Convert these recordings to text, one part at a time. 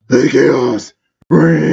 The chaos reigns.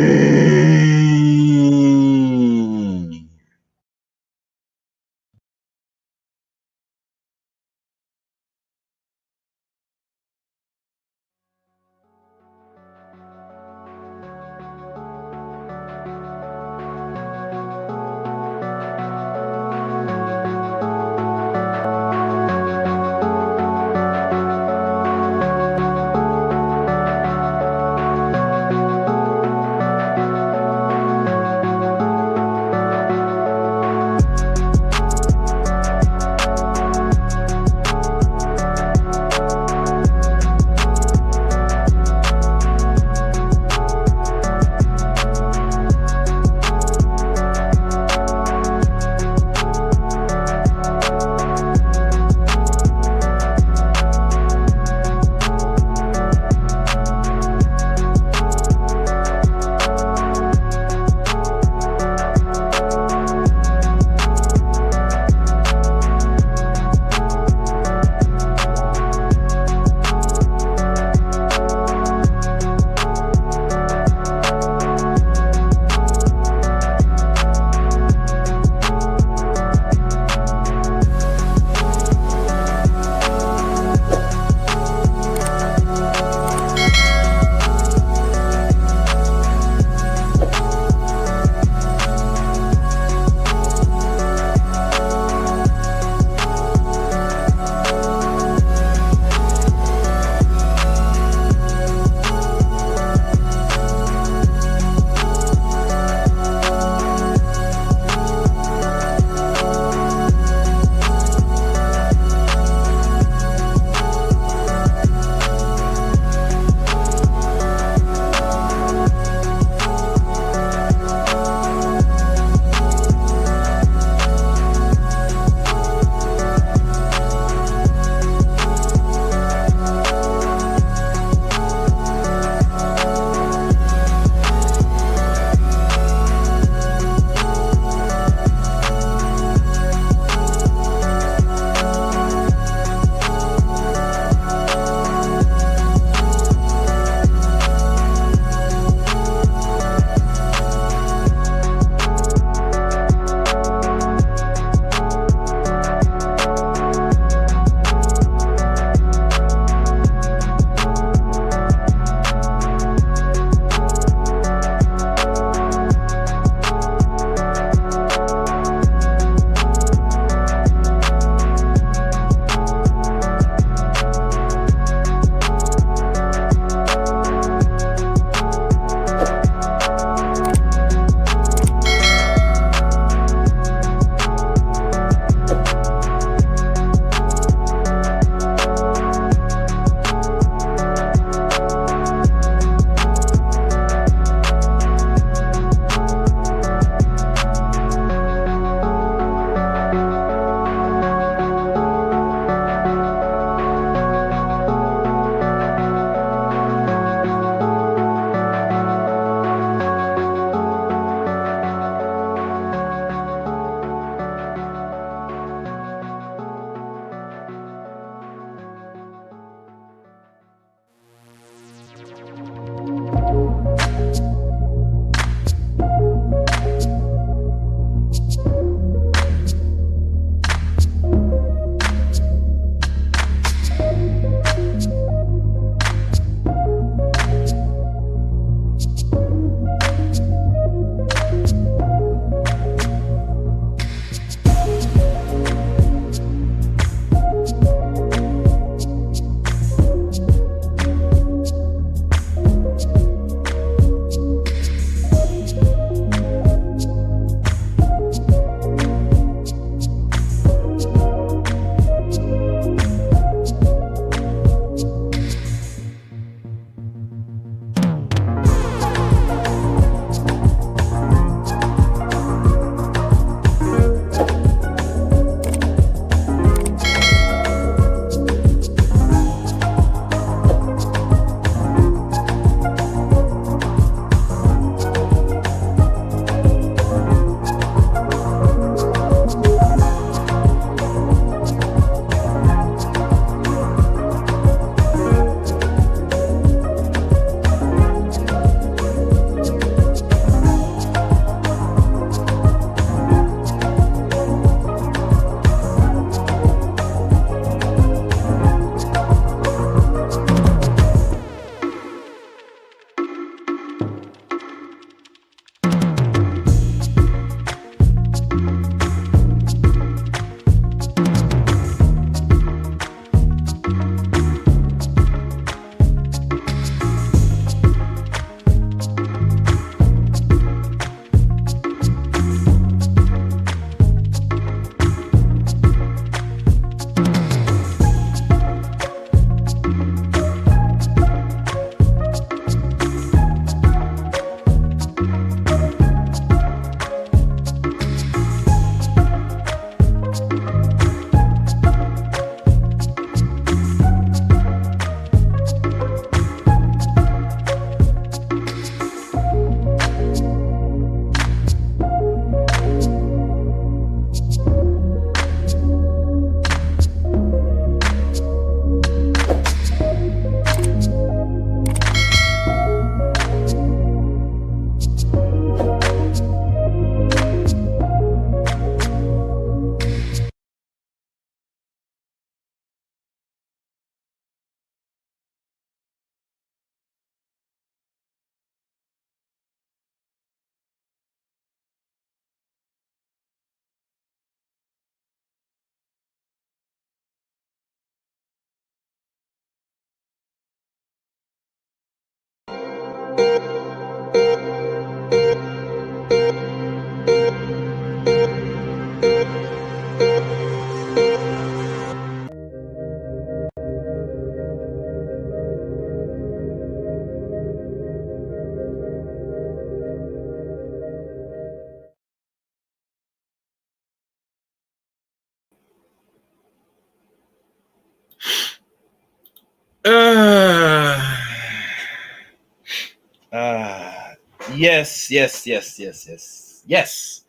Yes, yes, yes, yes, yes, yes.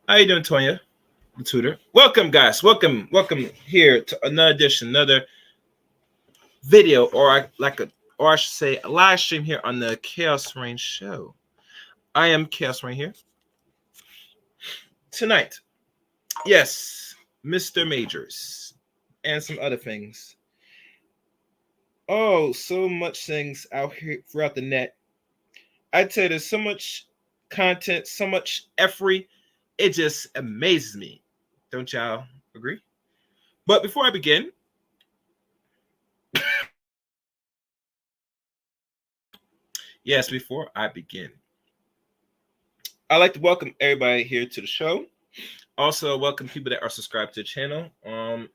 How you doing, Tonya, the tutor? Welcome, guys. Welcome here to another edition, another video, or I should say, a live stream here on the Chaos Rain Show. I am Chaos Rain here tonight. Yes, Mr. Majors, and some other things. Oh, so much things out here throughout the net. I'd say there's so much content, so much effort. It just amazes me. Don't y'all agree? But before I begin, yes, before I begin, I'd like to welcome everybody here to the show. Also, welcome people that are subscribed to the channel. And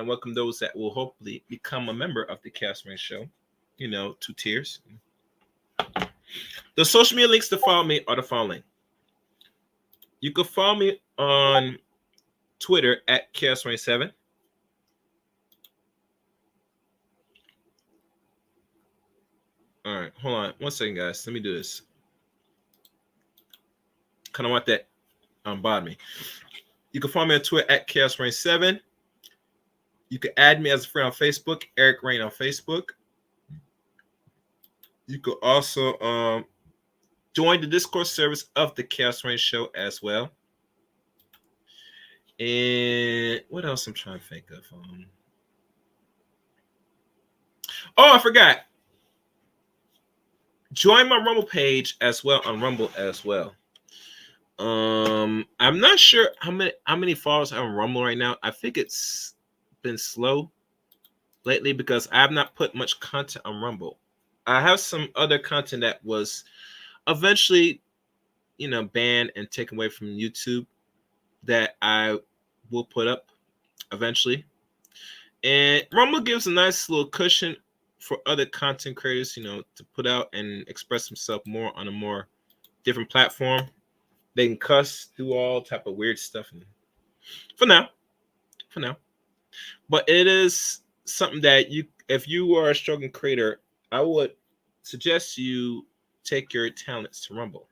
welcome those that will hopefully become a member of the Cast Rain Show. You know, 2 tiers. The social media links to follow me are the following. You can follow me on Twitter at Chaos27. All right, hold on 1 second, guys. Let me do this. Kind of want that bother me. You can follow me on Twitter at Chaos7. You can add me as a friend on Facebook, Eric Rain on Facebook. You could also join the Discord service of the Chaos Rain Show as well. And what else I'm trying to think of? Oh, I forgot. Join my Rumble page as well on Rumble as well. I'm not sure how many followers I have on Rumble right now. I think it's been slow lately because I have not put much content on Rumble. I have some other content that was eventually, banned and taken away from YouTube that I will put up eventually. And Rumble gives a nice little cushion for other content creators, to put out and express themselves more on a more different platform. They can cuss, do all type of weird stuff. For now. But it is something that if you are a struggling creator, I would suggest you take your talents to Rumble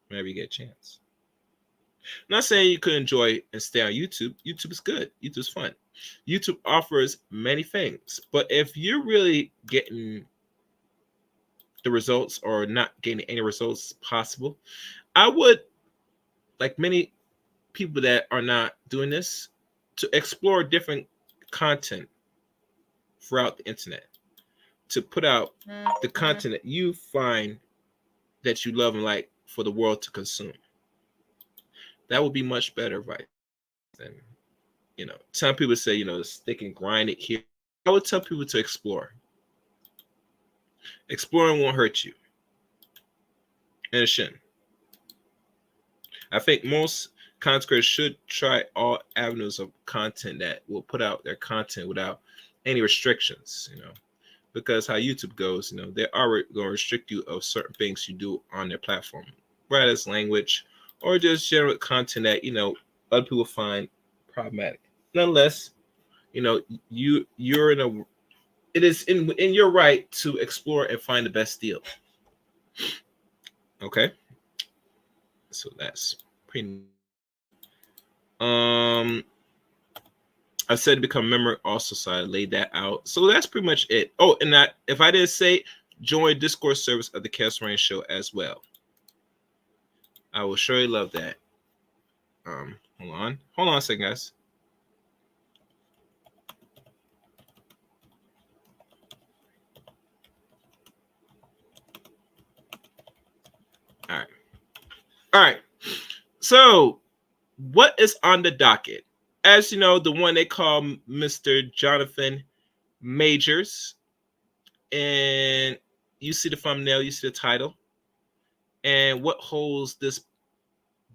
whenever you get a chance. I'm not saying you could enjoy and stay on YouTube. YouTube is good. YouTube is fun. YouTube offers many things. But if you're really getting the results or not getting any results possible, I would, like many people that are not doing this, to explore different content throughout the internet, to put out the content that you find that you love and like for the world to consume. That would be much better advice than, some people say, stick and grind it here. I would tell people to explore. Exploring won't hurt you. And it shouldn't. I think most content creators should try all avenues of content that will put out their content without any restrictions, because how YouTube goes, they are going to restrict you of certain things you do on their platform, whether it's language or just general content that, other people find problematic. Nonetheless, it is in your right to explore and find the best deal. Okay, so that's pretty. I said to become a member also, so I laid that out. So that's pretty much it. Oh, and if I didn't say, join Discord service of the Chaos Rain Show as well. I will surely love that. Hold on a second, guys. All right. So, what is on the docket? As you know, the one they call Mr. Johnathan Majors, and you see the thumbnail, you see the title, and what holds this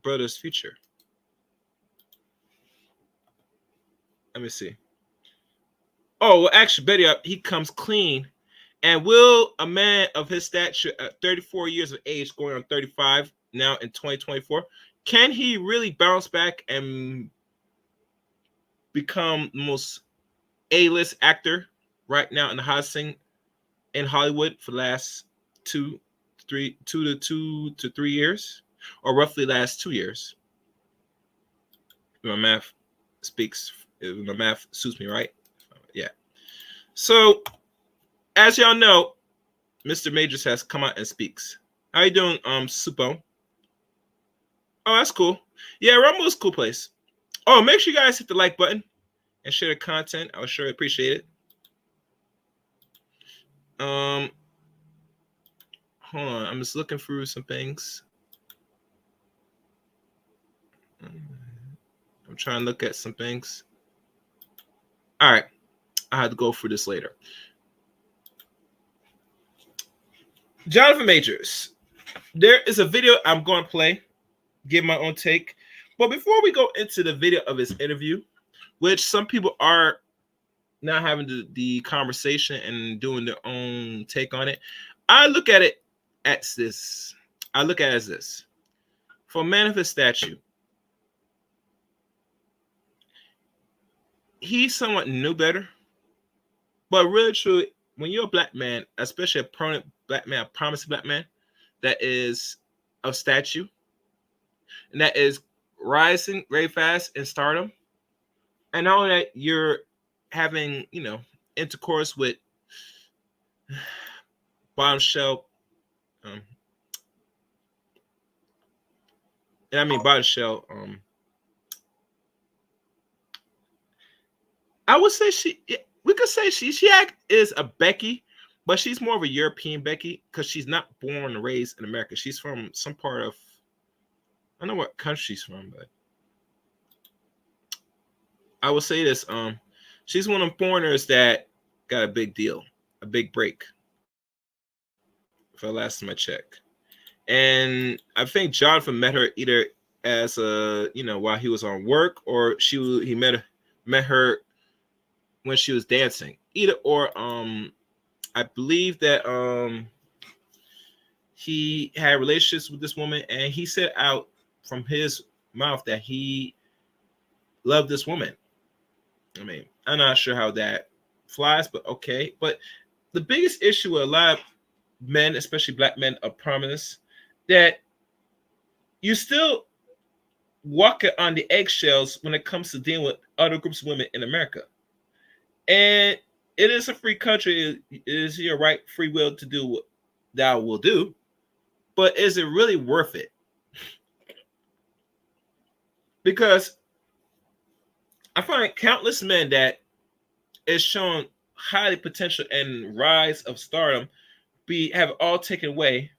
brother's future? Let me see. Oh, well, actually, better up, he comes clean. And will a man of his stature at 34 years of age, going on 35 now in 2024, can he really bounce back and become the most A-list actor right now in the hottest thing in Hollywood for the last 2 2 to 3 years, or roughly last 2 years. My math my math suits me, right? Yeah. So, as y'all know, Mr. Majors has come out and speaks. How you doing, Supo? Oh, that's cool. Yeah, Rumble is a cool place. Oh, make sure you guys hit the like button and share the content. I would sure appreciate it. Hold on, I'm just looking through some things. I'm trying to look at some things. All right, I had to go through this later. Johnathan Majors, there is a video I'm going to play, give my own take. But before we go into the video of his interview, which some people are now having the conversation and doing their own take on it, I look at it as this. I look at it as this. For a man of his stature, he somewhat knew better. But really, truly, when you're a black man, especially a prominent black man, a promising black man that is of stature and that is rising very fast in stardom, and not only that, you're having, intercourse with bottom shelf, and I mean bottom shelf. I would say we could say she is a Becky, but she's more of a European Becky because she's not born and raised in America. She's from some part of, I don't know what country she's from, but I will say this: she's one of the foreigners that got a big deal, a big break for the last time I checked. And I think Johnathan met her either as a, while he was on work, or he met her when she was dancing. Either or, I believe that he had relationships with this woman, and he said out from his mouth that he loved this woman. I mean, I'm not sure how that flies, but okay. But the biggest issue with a lot of men, especially black men of prominence, that you still walking on the eggshells when it comes to dealing with other groups of women in America. And it is a free country. It is your right, free will to do what thou will do. But is it really worth it? Because I find countless men that is shown highly potential and rise of stardom have all taken away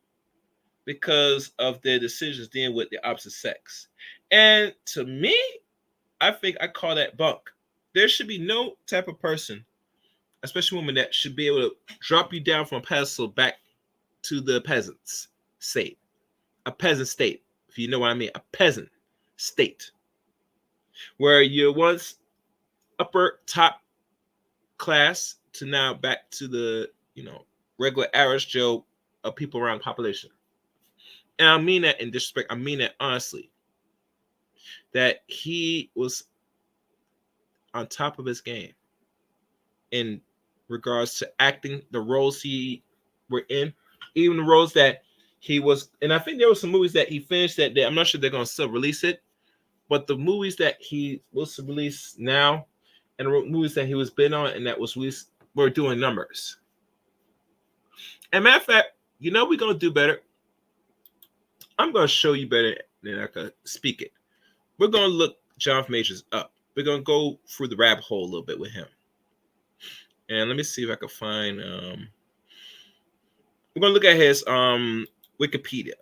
because of their decisions dealing with the opposite sex. And to me, I think I call that bunk. There should be no type of person, especially women, that should be able to drop you down from a pedestal back to the peasants state. A peasant state, if you know what I mean, a peasant state. Where you're once upper top class to now back to the, regular average Joe of people around the population. And I mean that in disrespect. I mean that honestly. That he was on top of his game in regards to acting the roles he were in, even the roles that he was. And I think there were some movies that he finished that I'm not sure they're going to still release it, but the movies that he was to release now and the movies that he was been on and that was released were doing numbers. And matter of fact, we're going to do better. I'm going to show you better than I could speak it. We're going to look Johnathan Majors up. We're going to go through the rabbit hole a little bit with him. And let me see if I can find, we're going to look at his Wikipedia.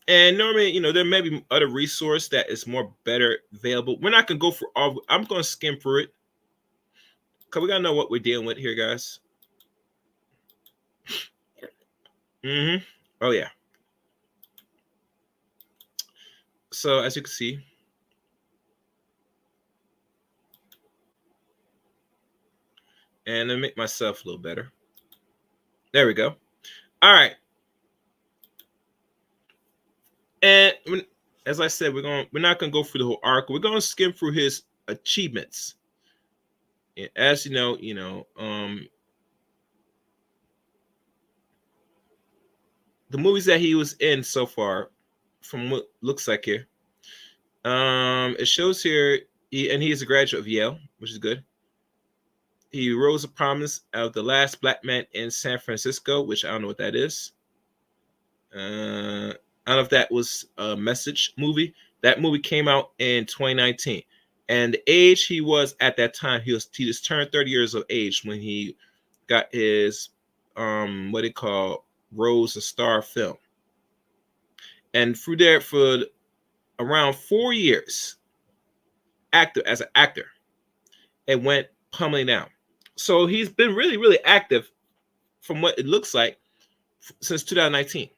And normally, there may be other resource that is more better available. We're not going to go for all. I'm going to skim through it. Because we got to know what we're dealing with here, guys. Oh, yeah. So, as you can see, and let me make myself a little better. There we go. All right. And as I said, we're not going to go through the whole article. We're going to skim through his achievements. And as you know, the movies that he was in so far, from what looks like here, it shows here, and he is a graduate of Yale, which is good. He rose to prominence of The Last Black Man in San Francisco, which I don't know what that is. I don't know if that was a Message movie. That movie came out in 2019. And the age he was at that time, he just turned 30 years of age when he got his what they call Rose a Star film. And through there for around 4 years, as an actor, it went pummeling down. So he's been really, really active from what it looks like since 2019.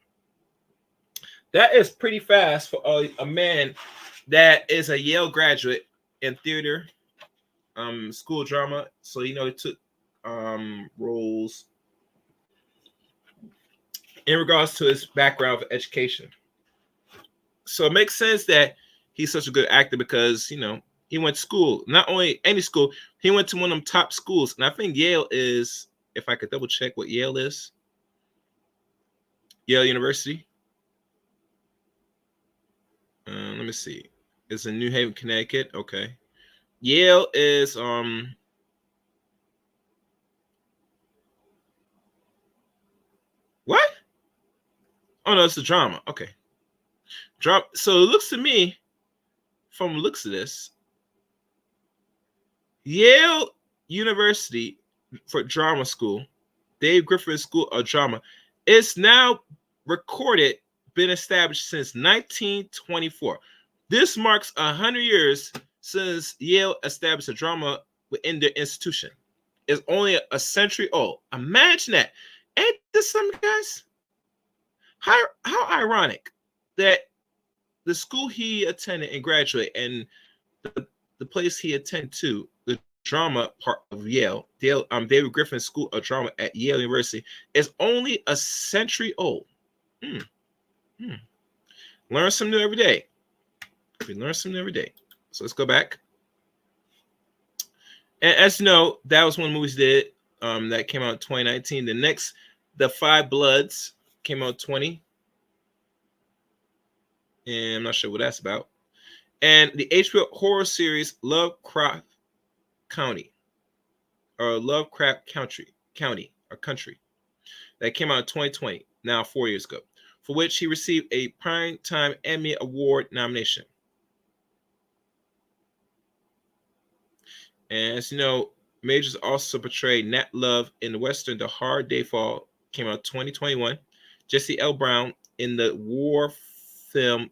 That is pretty fast for a man that is a Yale graduate in theater, school drama. So he took roles in regards to his background of education. So it makes sense that he's such a good actor because he went to school, not only any school, he went to one of them top schools. And I think Yale is, if I could double check what Yale is, Yale University. Let me see. It's in New Haven, Connecticut. Okay. Yale is what? Oh no, it's the drama. Okay. So it looks to me, from the looks of this, Yale University for drama school, Dave Griffith School of Drama, is now been established since 1924. This marks 100 years since Yale established a drama within their institution. It's only a century old. Imagine that. Ain't this something, guys? How ironic that the school he attended and graduated, and the place he attended to, the drama part of Yale, David Griffin School of Drama at Yale University, is only a century old. Learn something new every day. We learn something new every day. So let's go back. And as you know, that was one of the movies did that came out in 2019. The next, The Five Bloods, came out 20. And I'm not sure what that's about. And the HBO horror series Lovecraft Country, that came out in 2020, now 4 years ago, for which he received a Primetime Emmy Award nomination. And as you know, Majors also portrayed Nat Love in the Western The Hard Day Fall, came out 2021. Jesse L. Brown in the war film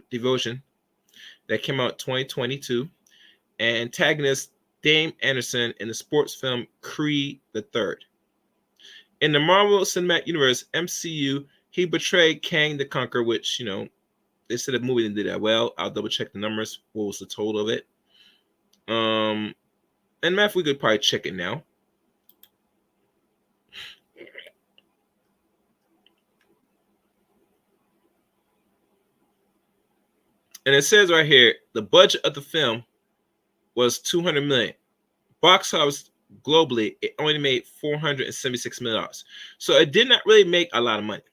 Devotion, that came out 2022. And antagonist Dame Anderson in the sports film Creed the Third. In the Marvel Cinematic Universe, MCU, he portrayed Kang the Conqueror, which, they said the movie didn't do that well. I'll double check the numbers. What was the total of it? And Matt, we could probably check it now. And it says right here, the budget of the film was $200 million. Box office globally, it only made $476 million. So it did not really make a lot of money.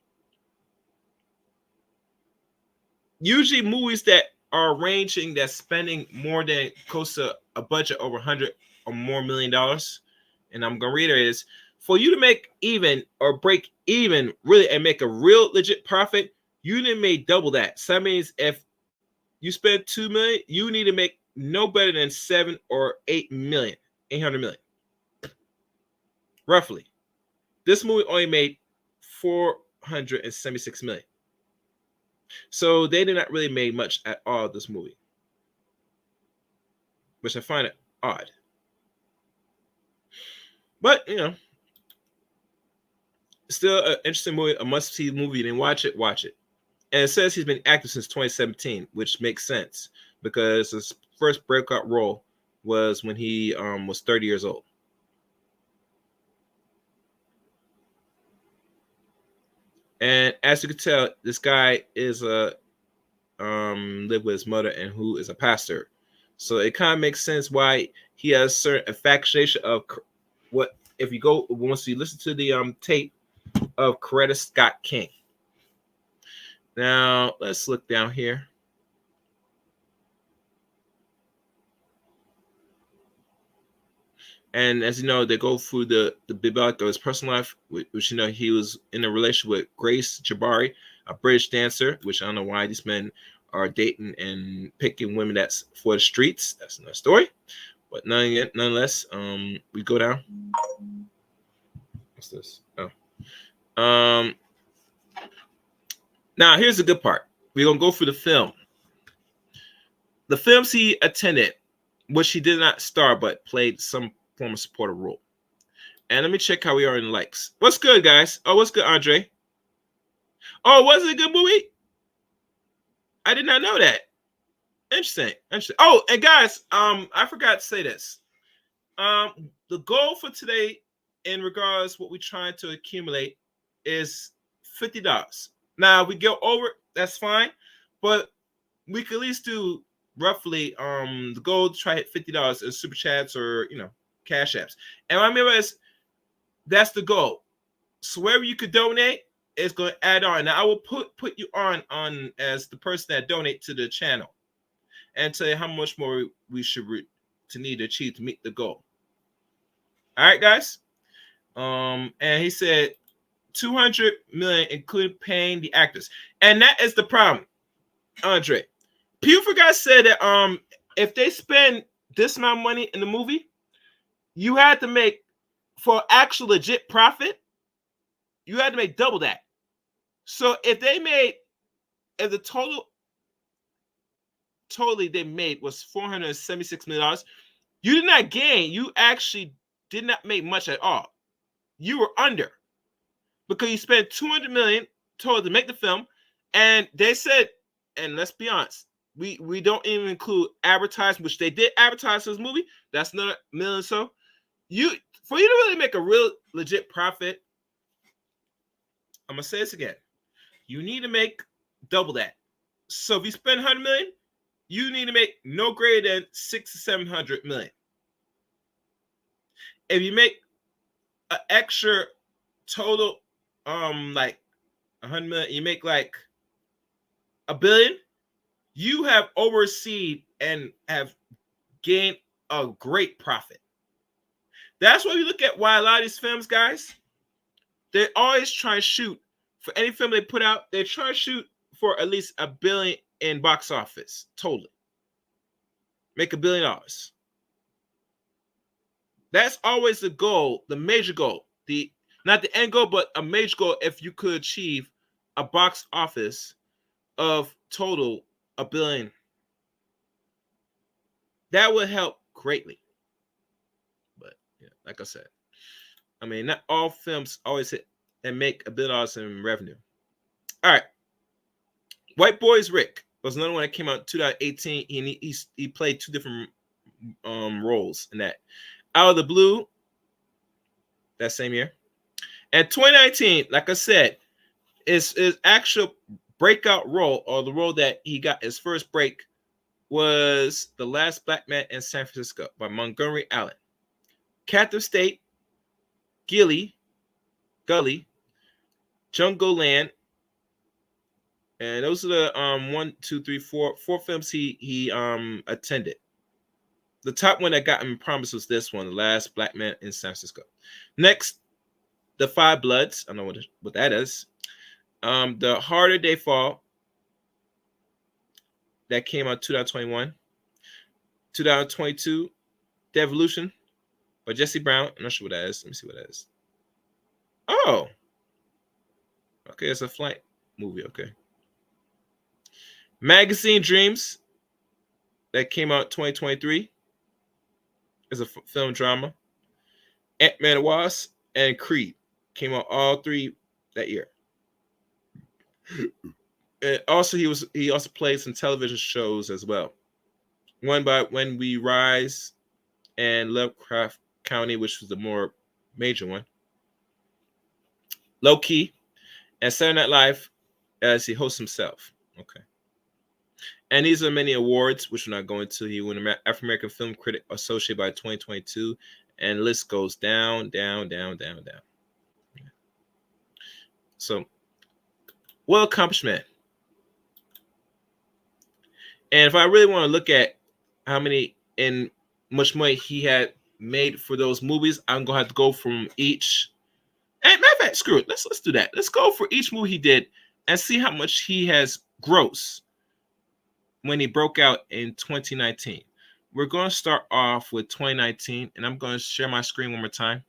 Usually movies that are ranging, that's spending more than close to a budget over $100 or more million, and I'm going to reiterate this, for you to make even or break even really and make a real legit profit, you need to make double that. So that means if you spend $2 million, you need to make no better than $7 or $8 million, $800 million. Roughly. This movie only made $476 million. So they did not really make much at all this movie, which I find it odd. But, still an interesting movie, a must-see movie. You didn't watch it, watch it. And it says he's been active since 2017, which makes sense because his first breakout role was when he was 30 years old. And as you can tell, this guy is lived with his mother and who is a pastor. So it kind of makes sense why he has certain infatuation of what, if you go, once you listen to the tape of Coretta Scott King. Now let's look down here. And as you know, they go through the bibliography of his personal life, which you know he was in a relationship with Grace Jabari, a British dancer. Which I don't know why these men are dating and picking women that's for the streets. That's another story. But nonetheless, we go down. What's this? Oh, now here's the good part. We're gonna go through the film. The films he attended, which he did not star but played some form of supportive role. And let me check how we are in likes. What's good, guys? Oh, what's good, Andre? Oh, was it a good movie? I did not know that. Interesting. Interesting. Oh, and guys, I forgot to say this. The goal for today, in regards to what we're trying to accumulate, is $50. Now, if we go over, that's fine, but we could at least do roughly the goal to try to hit $50 in super chats or cash apps. And what I mean is that's the goal. So wherever you could donate, it's going to add on. Now I will put you on as the person that donate to the channel and tell you how much more we should need to achieve to meet the goal. All right, guys. And he said 200 million, including paying the actors, and that is the problem, Andre. People forgot to say that if they spend this amount of money in the movie, you had to make, for actual legit profit, you had to make double that. So if the totally they made was $476 million, you did not gain. You actually did not make much at all. You were under, because you spent 200 million total to make the film, and they said, and let's be honest, we don't even include advertising, which they did advertise this movie. That's another million. So for you to really make a real legit profit, I'm gonna say this again, you need to make double that. So if you spend 100 million, you need to make no greater than 600 to 700 million. If you make an extra total like 100 million, you make like $1 billion, you have overseen and have gained a great profit. That's why we look at why a lot of these films, guys, they always try to shoot for any film they put out. They try to shoot for at least $1 billion in box office totally. Make $1 billion. That's always the goal, the major goal. Not the end goal, but a major goal. If you could achieve a box office of total $1 billion, that would help greatly. But yeah, like I said, I mean, not all films always hit and make $1 billion in revenue. All right, White Boys Rick was another one that came out in 2018. He played two different roles in that. Out of the Blue, that same year. And 2019, like I said, his actual breakout role, or the role that he got his first break, was The Last Black Man in San Francisco by Montgomery Allen. Captive State, Gully, Jungle Land, and those are the four films he attended. The top one that got him promised was this one, The Last Black Man in San Francisco. Next, The Five Bloods. I don't know what that is. The Harder They Fall, that came out 2021. 2022, Devolution by Jesse Brown. I'm not sure what that is. Let me see what that is. Oh, okay, it's a flight movie. Okay. Magazine Dreams, that came out 2023. It's a film drama. Ant-Man and Wasp and Creed came out all three that year. And also he also played some television shows as well. One by When We Rise and Lovecraft County, which was the more major one. Low Key and Saturday Night Live, as he hosts himself. Okay. And these are many awards, which we're not going to. He won African American Film Critic Associate by 2022, and the list goes down. So, what accomplishment? And if I really want to look at how many and much money he had made for those movies, I'm gonna have to go from each. And matter of fact, screw it. Let's do that. Let's go for each movie he did and see how much he has gross when he broke out in 2019. We're going to start off with 2019, and I'm going to share my screen one more time.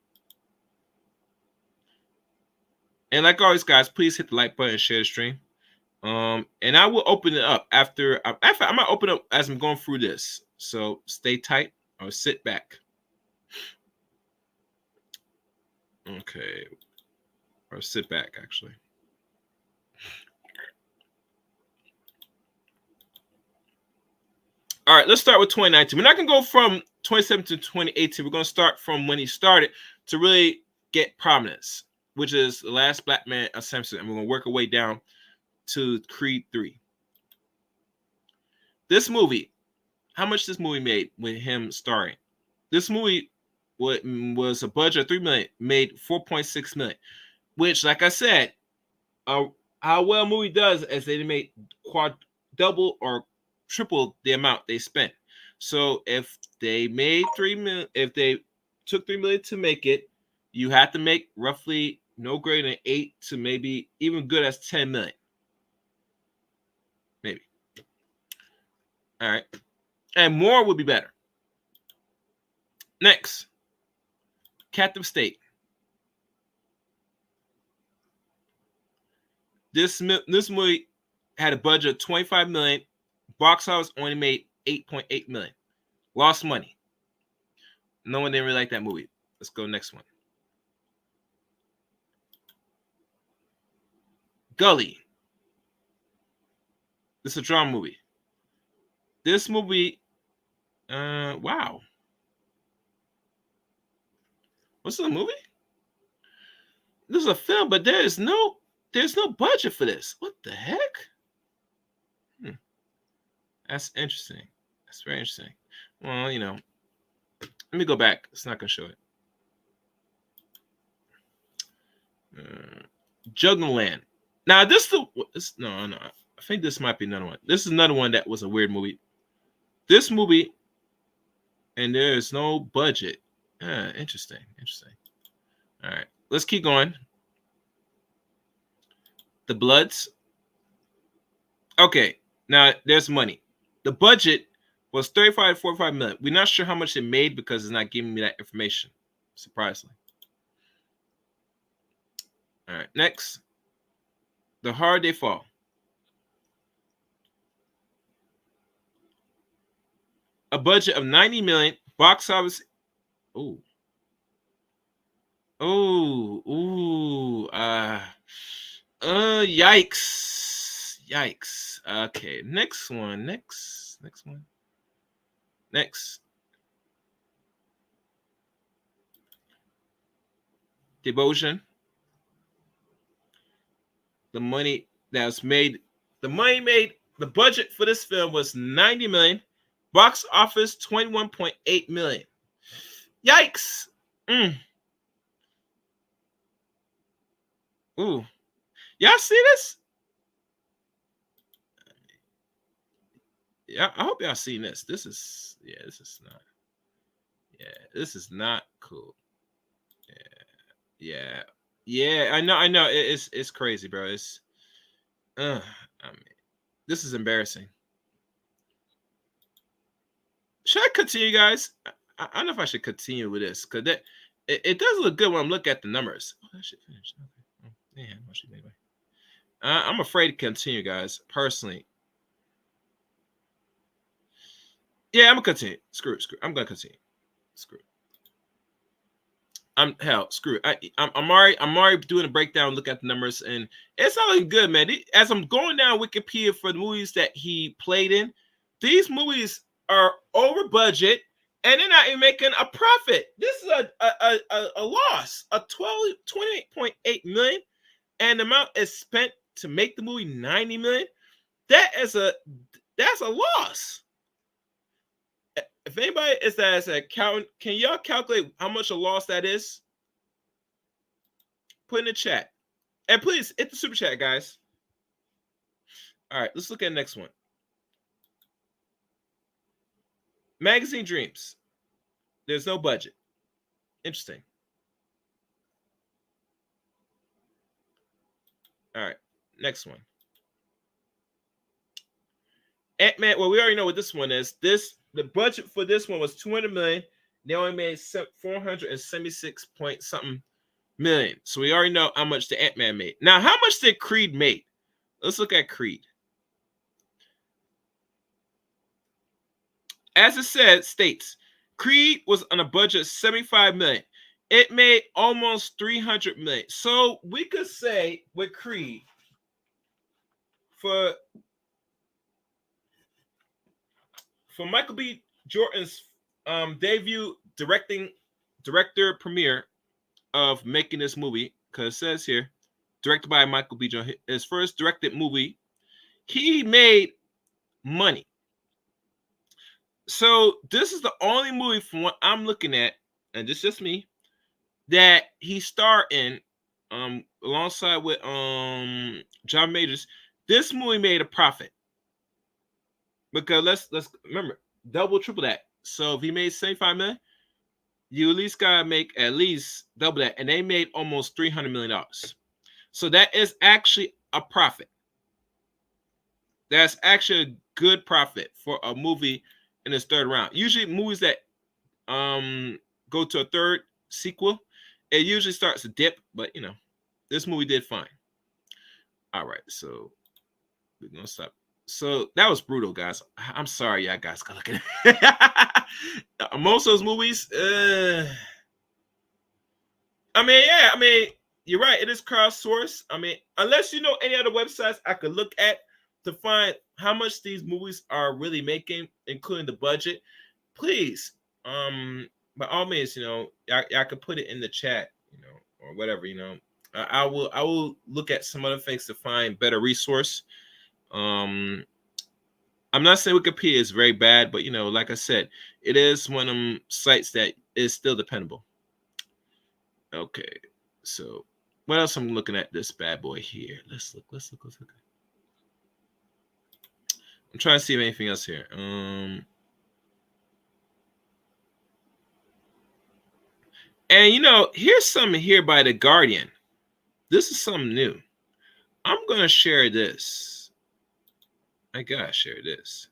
And like always, guys, please hit the like button and share the stream. And I will open it up after I might open up as I'm going through this. So stay tight or sit back. Okay. Or sit back, actually. All right, let's start with 2019. We're not going to go from 2017 to 2018. We're going to start from when he started to really get prominence, which is The Last Black Man of Samson. And we're going to work our way down to Creed 3. This movie, how much this movie made with him starring? This movie was a budget of $3 million, made $4.6 million, which, like I said, how well a movie does is they made double or triple the amount they spent. So if they made $3 million, if they took $3 million to make it, you have to make roughly no greater than 8 to maybe even good as 10 million. Maybe. All right. And more would be better. Next, Captive State. This movie had a budget of 25 million. Box office only made 8.8 million. Lost money. No one didn't really like that movie. Let's go next one. Gully. This is a drama movie. This movie, wow. What's the movie? This is a film, but there's no budget for this. What the heck? That's interesting. That's very interesting. Well, you know, let me go back. It's not gonna show it. Juggling. Now this no. I think this might be another one. This is another one that was a weird movie. This movie, and there is no budget. Interesting. All right, let's keep going. The Bloods. Okay, now there's money. The budget was 35 to 45 million. We're not sure how much it made because it's not giving me that information, surprisingly. All right, next. The Hard They Fall. A budget of 90 million. Box office. Ooh. Yikes. Okay, next one. Next one. Next. Devotion. The money that was made. The budget for this film was 90 million. Box office 21.8 million. Yikes. Ooh. Y'all see this? Yeah, I hope y'all seen this. This is not cool. Yeah. I know. It's crazy, bro. It's I mean, this is embarrassing. Should I continue, guys? I don't know if I should continue with this because it does look good when I'm looking at the numbers. Oh, that shit finished. Okay. Man, anyway. I'm afraid to continue, guys. Personally. Yeah, I'm gonna continue. Screw it. I'm gonna continue. Screw it. Screw it. I'm already doing a breakdown, look at the numbers, and it's all good, man. As I'm going down Wikipedia for the movies that he played in, these movies are over budget and they're not even making a profit. This is a loss, a 28.8 million, and the amount is spent to make the movie 90 million. That's a loss. If anybody is that as a accountant, can y'all calculate how much a loss that is? Put in the chat. And please hit the super chat, guys. All right, let's look at the next one. Magazine Dreams. There's no budget. Interesting. All right, next one. Ant-Man. Well, we already know what this one is. The budget for this one was 200 million. They only made 476 point something million. So we already know how much the Ant-Man made. Now, how much did Creed make? Let's look at Creed. As it states, Creed was on a budget of 75 million. It made almost 300 million. So we could say with Creed, for Michael B. Jordan's debut director premiere of making this movie, because it says here, directed by Michael B. Jordan, his first directed movie, he made money. So this is the only movie from what I'm looking at, and this is just me, that he starred in alongside with John Majors. This movie made a profit. Because let's remember, double triple that. So if he made 75 million, you at least gotta make at least double that. And they made almost $300 million. So that is actually a profit. That's actually a good profit for a movie in its third round. Usually movies that go to a third sequel, it usually starts to dip, but you know, this movie did fine. All right, so we're gonna stop. So that was brutal, guys. I'm sorry, y'all guys gotta look at it. Most of those movies, I mean, you're right. It is crowdsourced. I mean, unless you know any other websites I could look at to find how much these movies are really making, including the budget, please, by all means, you know, I could put it in the chat, you know, or whatever, you know. I will look at some other things to find better resource. I'm not saying Wikipedia is very bad, but you know, like I said, it is one of them sites that is still dependable. Okay, so what else I'm looking at this bad boy here? Let's look. I'm trying to see if anything else here. And you know, here's something here by The Guardian. This is something new. I'm gonna share this. I gotta share this.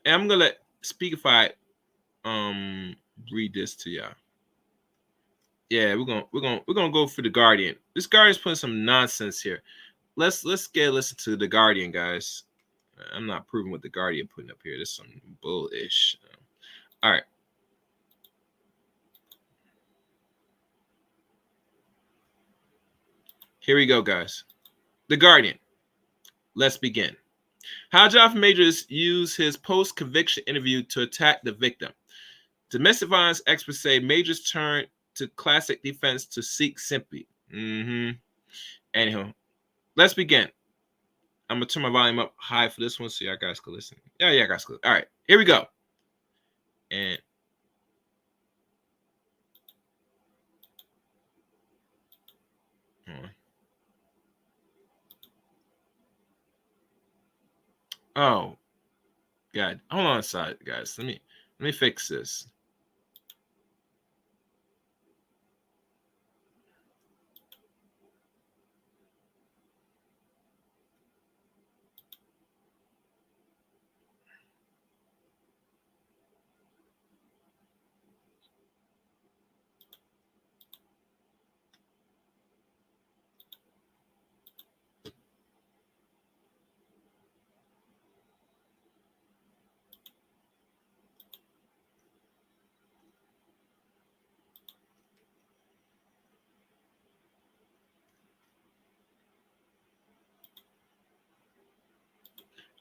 And I'm gonna let Speakify read this to y'all. Yeah, we're gonna go for The Guardian. This Guardian's putting some nonsense here. Let's get a listen to The Guardian, guys. I'm not proving what The Guardian putting up here. This is some bullish. All right. Here we go, guys. The Guardian. Let's begin. How Johnathan Major used his post-conviction interview to attack the victim. Domestic violence experts say Major's turned to classic defense to seek sympathy. Anyhow, let's begin. I'm gonna turn my volume up high for this one so y'all guys can listen. Yeah, guys. All right, here we go. And oh, God, hold on a side, guys. Let me fix this.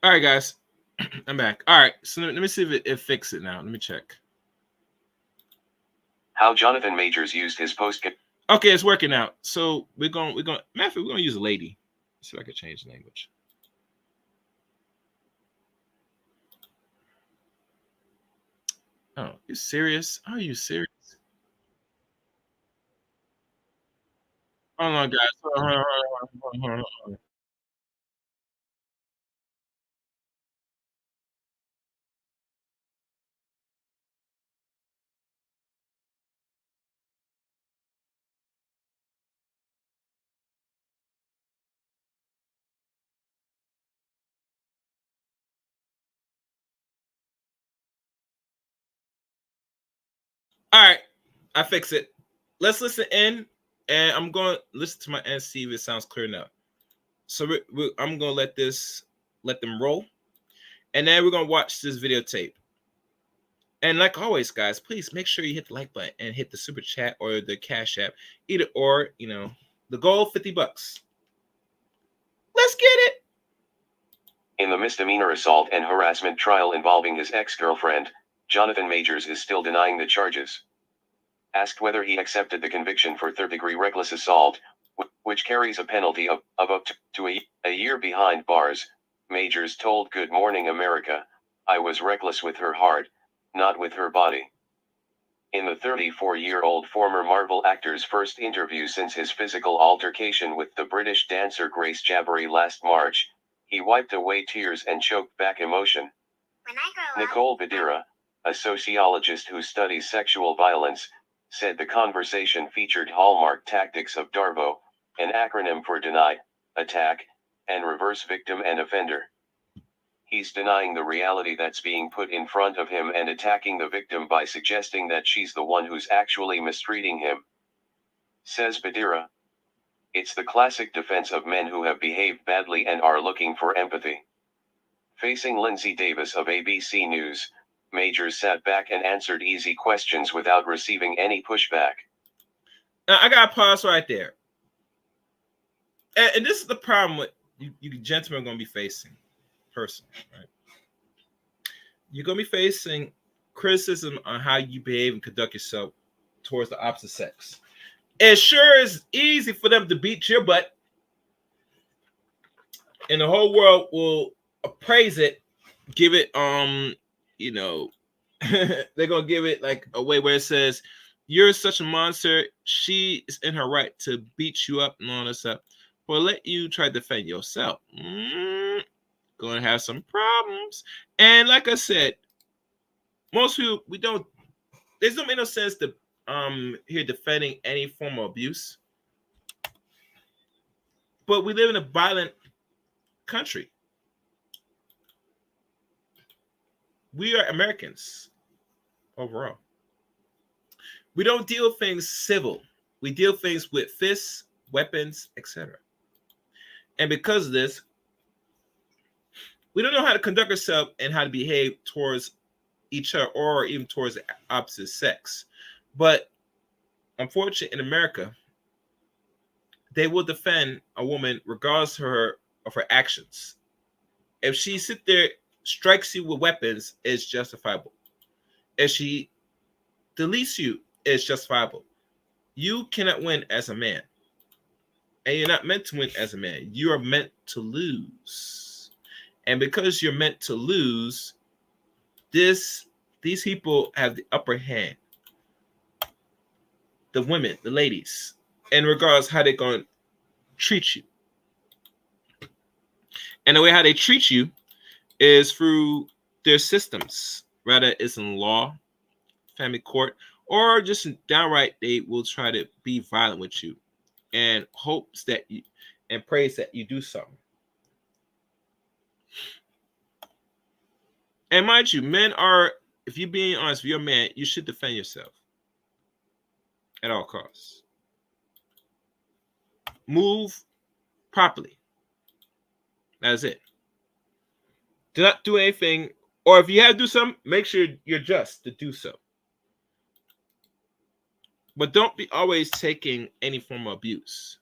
All right, guys, I'm back. All right, so let me see if it fixed it now. Let me check. How Johnathan Majors used his post. Okay, it's working out. So we're gonna Matthew, we're gonna use a lady. Let's see if I can change the language. Oh, you serious? Are you serious? Hold on, guys. Hold on. All right, I fix it. Let's listen in, and I'm going to listen to my end, see if it sounds clear enough. So I'm going to let them roll, and then we're going to watch this videotape. And like always, guys, please make sure you hit the like button and hit the super chat or the cash app, either or. The goal $50. Let's get it. In the misdemeanor assault and harassment trial involving his ex-girlfriend, Johnathan Majors is still denying the charges. Asked whether he accepted the conviction for third-degree reckless assault, which carries a penalty of up to a year behind bars, Majors told Good Morning America, "I was reckless with her heart, not with her body." In the 34-year-old former Marvel actor's first interview since his physical altercation with the British dancer Grace Jabbery last March, he wiped away tears and choked back emotion. Nicole Badira, a sociologist who studies sexual violence, said the conversation featured hallmark tactics of DARVO, an acronym for deny, attack, and reverse victim and offender. He's denying the reality that's being put in front of him and attacking the victim by suggesting that she's the one who's actually mistreating him. Says Badira, "It's the classic defense of men who have behaved badly and are looking for empathy." Facing Lindsay Davis of ABC News, Majors sat back and answered easy questions without receiving any pushback. Now, I got to pause right there. And this is the problem with you gentlemen are going to be facing. Personally, right? You're going to be facing criticism on how you behave and conduct yourself towards the opposite sex. It sure is easy for them to beat your butt, and the whole world will appraise it, give it they're gonna give it like a way where it says you're such a monster, she is in her right to beat you up and all this stuff, but let you try to defend yourself. Gonna have some problems. And like I said, most people, there's no make no sense to here defending any form of abuse, but we live in a violent country. We are Americans overall. We don't deal things civil. We deal things with fists, weapons, etc. And because of this, we don't know how to conduct ourselves and how to behave towards each other or even towards the opposite sex. But unfortunately, in America, they will defend a woman regardless of her actions. If she sit there, strikes you with weapons, it's justifiable. If she deletes you, it's justifiable. You cannot win as a man. And you're not meant to win as a man. You are meant to lose. And because you're meant to lose, these people have the upper hand. The women, the ladies, in regards how they're going to treat you. And the way how they treat you is through their systems. Rather, it's in law, family court, or just downright they will try to be violent with you and hopes that you and prays that you do something. And mind you, men are, if you're being honest, if you're a man, you should defend yourself at all costs. Move properly. That's it. Do not do anything, or if you have to do something, make sure you're just to do so. But don't be always taking any form of abuse.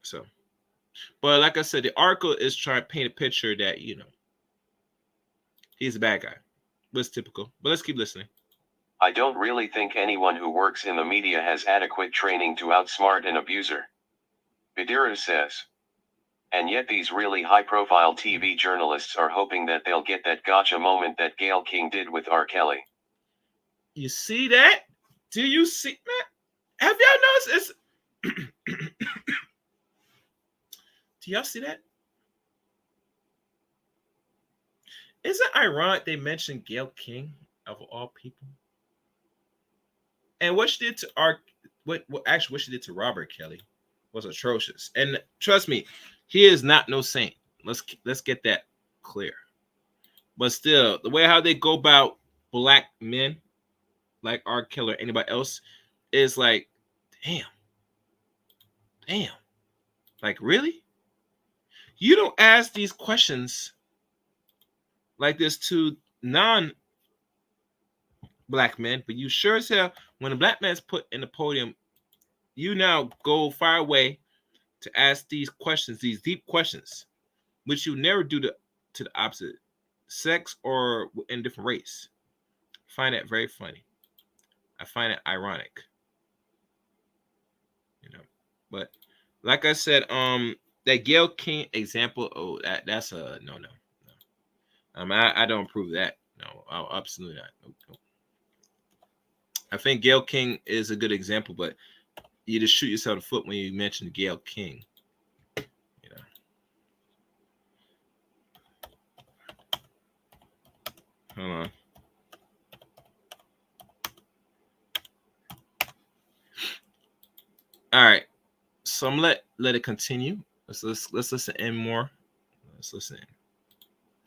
So, but like I said, the article is trying to paint a picture that, he's a bad guy. But it's typical. But let's keep listening. "I don't really think anyone who works in the media has adequate training to outsmart an abuser," Badira says. And yet these really high-profile TV journalists are hoping that they'll get that gotcha moment that Gayle King did with R. Kelly. You see that? Do you see that? Have y'all noticed this? Do y'all see that? Isn't it ironic they mentioned Gayle King of all people? And what she did to what she did to Robert Kelly was atrocious. And trust me, he is not no saint. Let's get that clear. But still, the way how they go about black men like R. Kelly or anybody else, is like, damn, damn. Like, really? You don't ask these questions like this to non-black men, but you sure as hell, when a black man's put in the podium, you now go far away to ask these questions, these deep questions, which you never do to the opposite sex or in different race. I find that very funny. I find it ironic, you know. But like I said, that Gayle King example, oh, that's a no. I don't approve that. No, absolutely not. No. I think Gayle King is a good example, but you just shoot yourself in the foot when you mention Gayle King. You know. Hold on. All right. So I'm let it continue. Let's listen in more. Let's listen in.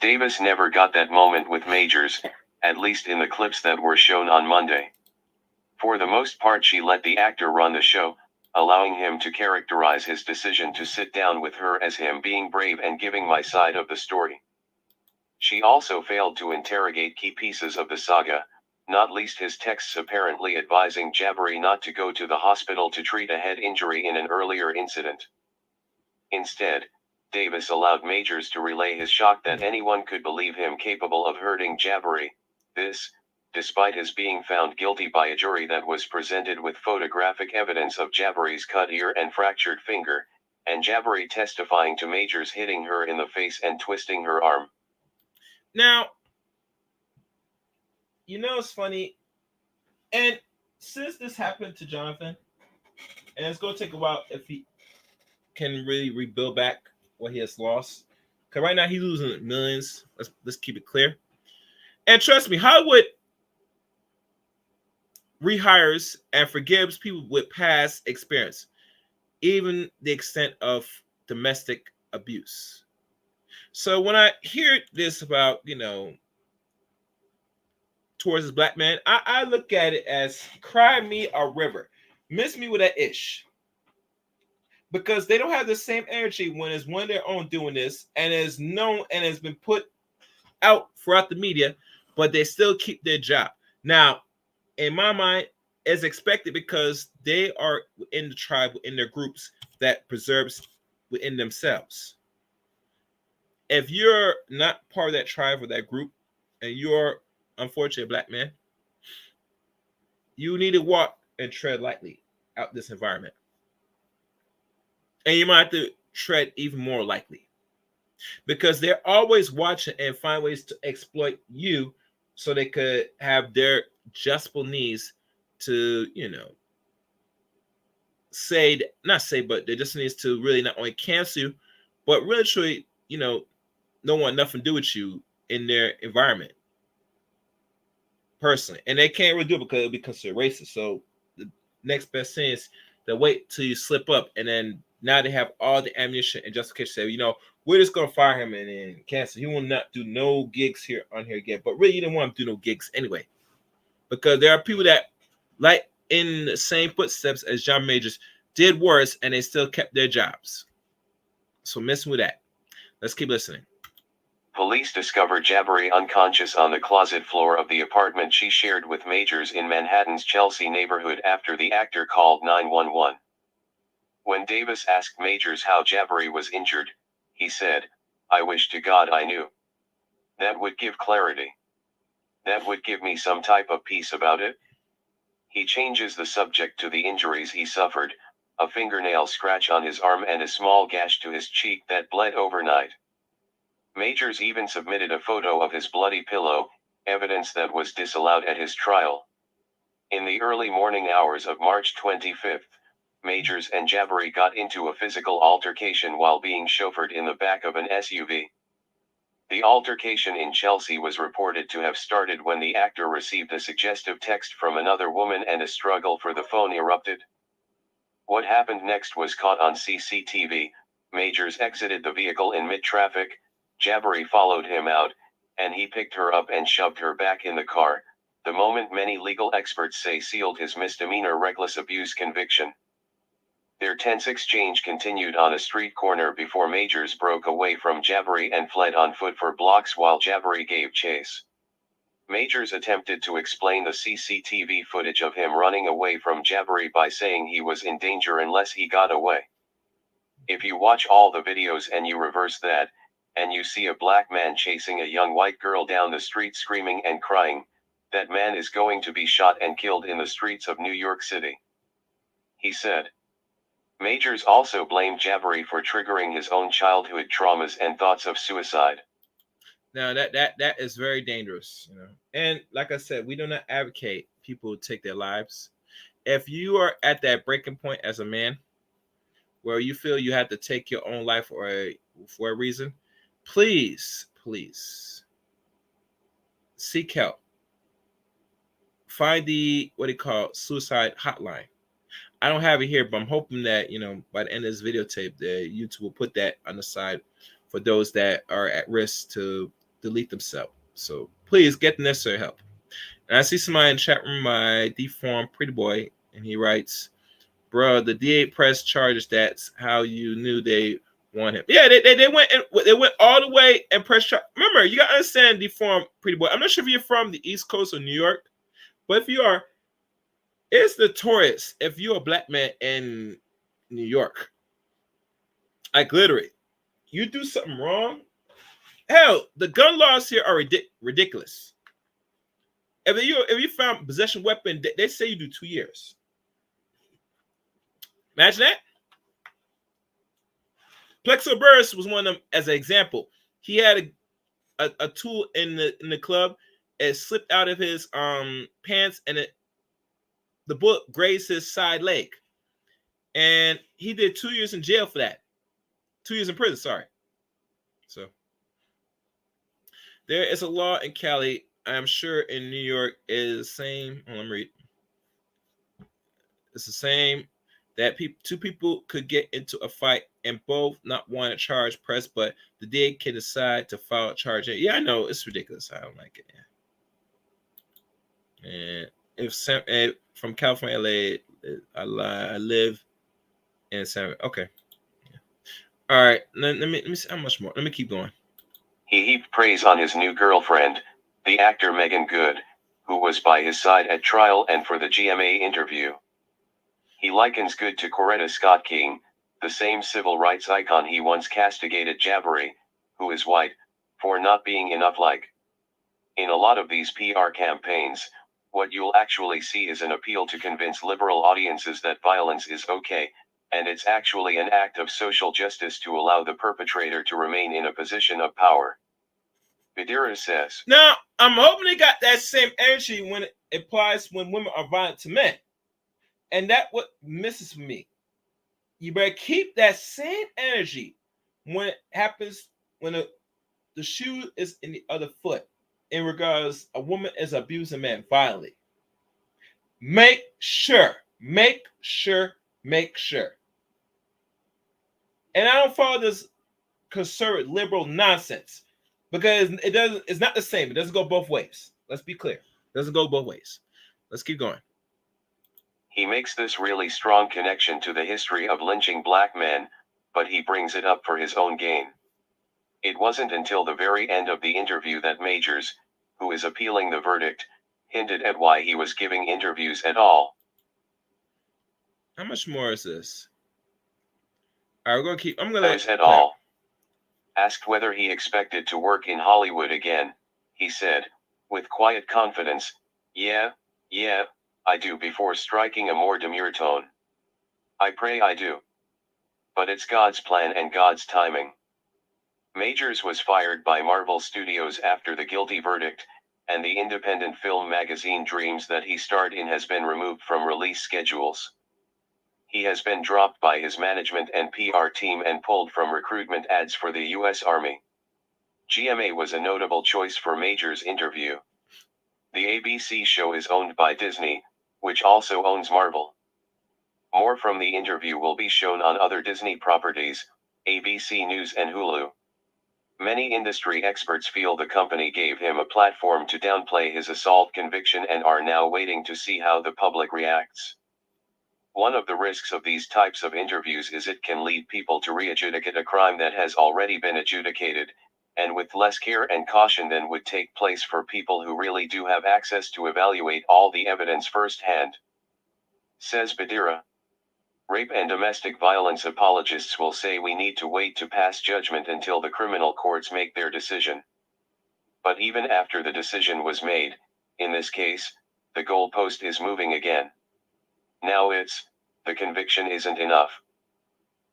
Davis never got that moment with Majors, at least in the clips that were shown on Monday. For the most part, she let the actor run the show, allowing him to characterize his decision to sit down with her as him being brave and giving my side of the story. She also failed to interrogate key pieces of the saga, not least his texts apparently advising Jabari not to go to the hospital to treat a head injury in an earlier incident. Instead, Davis allowed Majors to relay his shock that anyone could believe him capable of hurting Jabari. This, despite his being found guilty by a jury that was presented with photographic evidence of Jabari's cut ear and fractured finger, and Jabari testifying to Majors hitting her in the face and twisting her arm. Now, you know it's funny, and since this happened to Johnathan, and it's going to take a while if he can really rebuild back what he has lost, because right now he's losing millions. Let's keep it clear. And trust me, Hollywood rehires and forgives people with past experience, even the extent of domestic abuse. So when I hear this about, towards this black man, I look at it as cry me a river. Miss me with that ish. Because they don't have the same energy when it's one of their own doing this and is known and has been put out throughout the media, but they still keep their job. Now, in my mind, it's expected because they are in the tribe, in their groups that preserves within themselves. If you're not part of that tribe or that group, and you're unfortunately a black man, you need to walk and tread lightly out this environment. And you might have to tread even more lightly because they're always watching and find ways to exploit you so they could have their justful needs to, but they just needs to really not only cancel you, but really truly, don't want nothing to do with you in their environment personally. And they can't really do it because it'll be considered racist. So the next best thing is to wait till you slip up, and then now they have all the ammunition and justification. Say, we're just gonna fire him and then cancel. He will not do no gigs here again. But really, you didn't want him to do no gigs anyway, because there are people that, like in the same footsteps as John Majors, did worse and they still kept their jobs. So messing with that. Let's keep listening. Police discovered Jabari unconscious on the closet floor of the apartment she shared with Majors in Manhattan's Chelsea neighborhood after the actor called 911. When Davis asked Majors how Jabari was injured, he said, "I wish to God I knew. That would give clarity. That would give me some type of peace about it." He changes the subject to the injuries he suffered, a fingernail scratch on his arm and a small gash to his cheek that bled overnight. Majors even submitted a photo of his bloody pillow, evidence that was disallowed at his trial. In the early morning hours of March 25th, Majors and Jabari got into a physical altercation while being chauffeured in the back of an SUV. The altercation in Chelsea was reported to have started when the actor received a suggestive text from another woman and a struggle for the phone erupted. What happened next was caught on CCTV. Majors exited the vehicle in mid-traffic, Jabari followed him out, and he picked her up and shoved her back in the car, the moment many legal experts say sealed his misdemeanor reckless abuse conviction. Their tense exchange continued on a street corner before Majors broke away from Jabari and fled on foot for blocks while Jabari gave chase. Majors attempted to explain the CCTV footage of him running away from Jabari by saying he was in danger unless he got away. If you watch all the videos and you reverse that, and you see a black man chasing a young white girl down the street screaming and crying, that man is going to be shot and killed in the streets of New York City, he said. Majors also blamed Jabari for triggering his own childhood traumas and thoughts of suicide. Now that is very dangerous, you know. And like I said, we do not advocate people take their lives. If you are at that breaking point as a man, where you feel you have to take your own life for a reason, please seek help. Find the what they call suicide hotline. I don't have it here, but I'm hoping that, you know, by the end of this videotape, that YouTube will put that on the side for those that are at risk to delete themselves. So please get the necessary help. And I see somebody in the chat room, my deformed pretty boy, and he writes, "Bro, the DA pressed charges. That's how you knew they want him." Yeah, they went all the way and pressed charges. Remember, you gotta understand, deformed pretty boy. I'm not sure if you're from the East Coast or New York, but if you are, it's notorious if you're a black man in New York, like literally, you do something wrong. Hell, the gun laws here are ridiculous. If you found possession weapon, they say you do 2 years. Imagine that. Plexo Burris was one of them as an example. He had a tool in the club. It slipped out of his pants, and the bullet grazed his side leg. And he did 2 years in jail for that. 2 years in prison, sorry. So there is a law in Cali. I'm sure in New York is the same. Let me read. It's the same that two people could get into a fight and both not want to charge press, but the DA can decide to file a charge. Yeah, I know it's ridiculous. I don't like it. And if from California, LA, I live in San. Okay. All right. Let me see how much more. Let me keep going. He heaped praise on his new girlfriend, the actor Megan Good, who was by his side at trial and for the GMA interview. He likens Good to Coretta Scott King, the same civil rights icon he once castigated Jabari, who is white, for not being enough like. In a lot of these PR campaigns, what you'll actually see is an appeal to convince liberal audiences that violence is okay, and it's actually an act of social justice to allow the perpetrator to remain in a position of power. Vidira says. Now, I'm hoping they got that same energy when it applies when women are violent to men. And that's what misses me. You better keep that same energy when it happens, when the shoe is in the other foot, in regards a woman is abusing a man violently. Make sure. And I don't follow this conservative liberal nonsense because it's not the same. It doesn't go both ways. Let's be clear. It doesn't go both ways. Let's keep going. He makes this really strong connection to the history of lynching black men, but he brings it up for his own gain. It wasn't until the very end of the interview that Majors, who is appealing the verdict, hinted at why he was giving interviews at all. How much more is this? All right, we're gonna keep. I'm gonna at all. Asked whether he expected to work in Hollywood again, he said, with quiet confidence, yeah, I do, before striking a more demure tone. I pray I do. But it's God's plan and God's timing. Majors was fired by Marvel Studios after the guilty verdict, and the independent film magazine Dreams that he starred in has been removed from release schedules. He has been dropped by his management and PR team and pulled from recruitment ads for the U.S. Army. GMA was a notable choice for Major's interview. The ABC show is owned by Disney, which also owns Marvel. More from the interview will be shown on other Disney properties, ABC News and Hulu. Many industry experts feel the company gave him a platform to downplay his assault conviction and are now waiting to see how the public reacts. One of the risks of these types of interviews is it can lead people to re-adjudicate a crime that has already been adjudicated, and with less care and caution than would take place for people who really do have access to evaluate all the evidence firsthand. Says Badira. Rape and domestic violence apologists will say we need to wait to pass judgment until the criminal courts make their decision. But even after the decision was made, in this case, the goalpost is moving again. Now it's, the conviction isn't enough.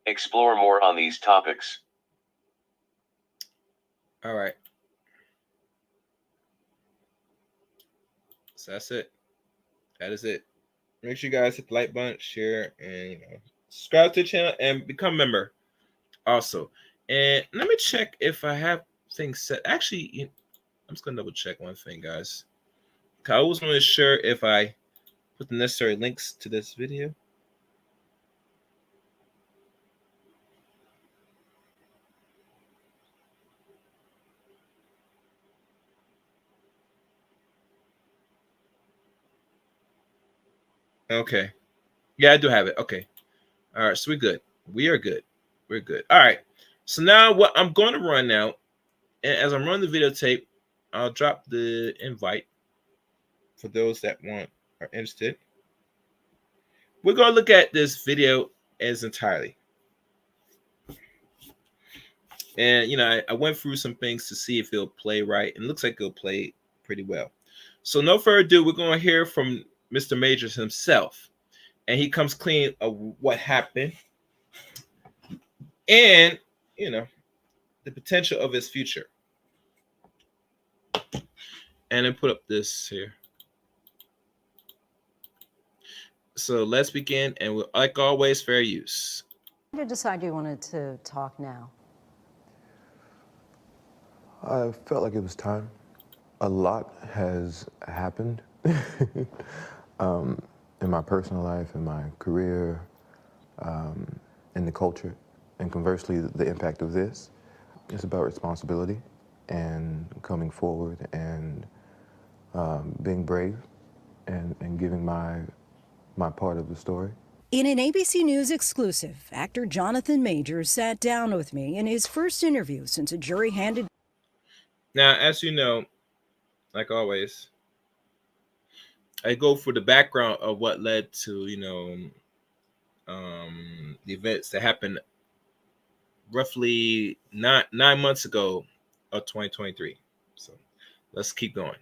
Explore more on these topics. All right. So that's it. That is it. Make sure you guys hit the like button, share, and subscribe to the channel and become a member also. And let me check if I have things set. Actually, I'm just gonna double check one thing, guys. I wasn't really sure if I put the necessary links to this video. Okay. Yeah, I do have it. Okay. All right. So we're good. We are good. We're good. All right. So now what I'm going to run now, and as I'm running the videotape, I'll drop the invite for those that are interested. We're going to look at this video as entirely. And, I went through some things to see if it'll play right. And it looks like it'll play pretty well. So no further ado, we're going to hear from Mr. Major himself. And he comes clean of what happened. And, the potential of his future. And then put up this here. So let's begin. And like always, fair use. Why did you decide you wanted to talk now? I felt like it was time. A lot has happened in my personal life, in my career, in the culture, and conversely, the impact of this. It's about responsibility and coming forward and being brave and giving my part of the story. In an ABC News exclusive, actor Johnathan Major sat down with me in his first interview since a jury handed. Now, as you know, like always, I go for the background of what led to, the events that happened roughly nine months ago of 2023. So let's keep going.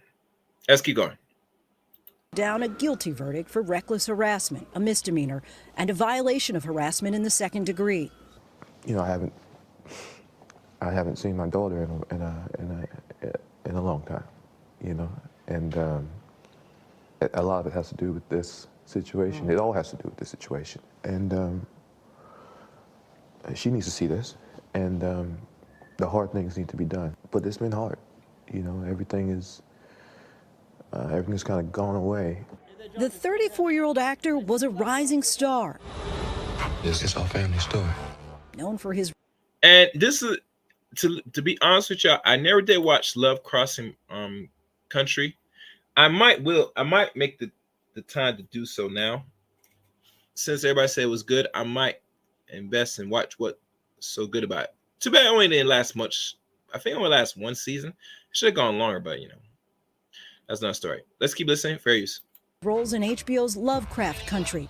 Down a guilty verdict for reckless harassment, a misdemeanor, and a violation of harassment in the second degree. I haven't seen my daughter in a long time, and a lot of it has to do with this situation. It all has to do with this situation, and she needs to see this, and the hard things need to be done. But it's been hard, everything has kind of gone away. The 34-year-old actor was a rising star. This is our family story. Known for his. And this is, to be honest with y'all, I never did watch Love Crossing Country. I might make the time to do so now. Since everybody said it was good, I might invest and watch what's so good about it. Too bad it only didn't last much. I think it only last one season. It should have gone longer, but that's not a story. Let's keep listening. Fair use. Roles in HBO's Lovecraft Country,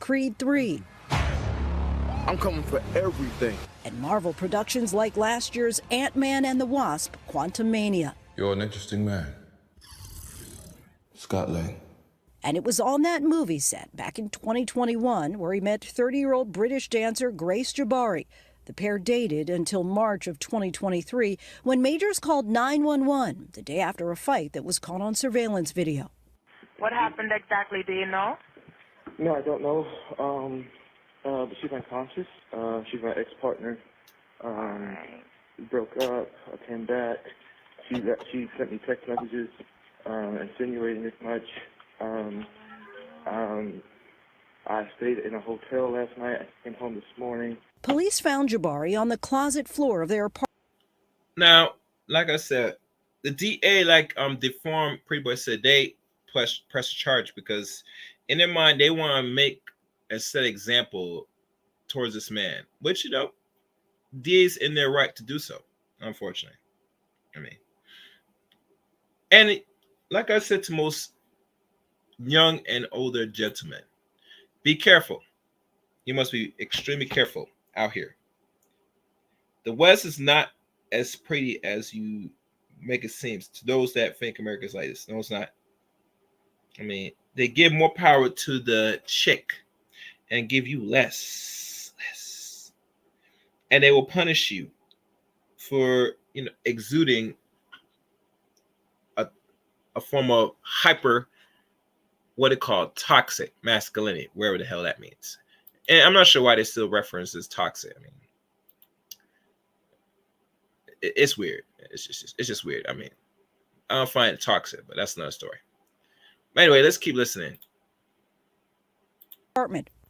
Creed 3. I'm coming for everything. And Marvel productions like last year's Ant-Man and the Wasp, Quantumania. You're an interesting man. Scott Lang. And it was on that movie set back in 2021 where he met 30-year-old British dancer Grace Jabari. The pair dated until March of 2023 when Majors called 911 the day after a fight that was caught on surveillance video. What happened exactly? Do you know? No, I don't know. But she's unconscious. She's my ex-partner. Broke up. I came back. She sent me text messages insinuating as much. I stayed in a hotel last night. I came home this morning. Police found Jabari on the closet floor of their apartment. Now, like I said, the DA, deformed pretty much said they press a charge because in their mind they want to make a set example towards this man, which DA's in their right to do so, unfortunately. I mean, and like I said to most young and older gentlemen, be careful. You must be extremely careful out here. The West is not as pretty as you make it seem to those that think America's like this. No, it's not. I mean, they give more power to the chick and give you less. And they will punish you for exuding a form of what it called toxic masculinity, wherever the hell that means. And I'm not sure why they still reference as toxic. I mean, it's weird. It's just weird. I mean, I don't find it toxic, but that's another story. But anyway, let's keep listening.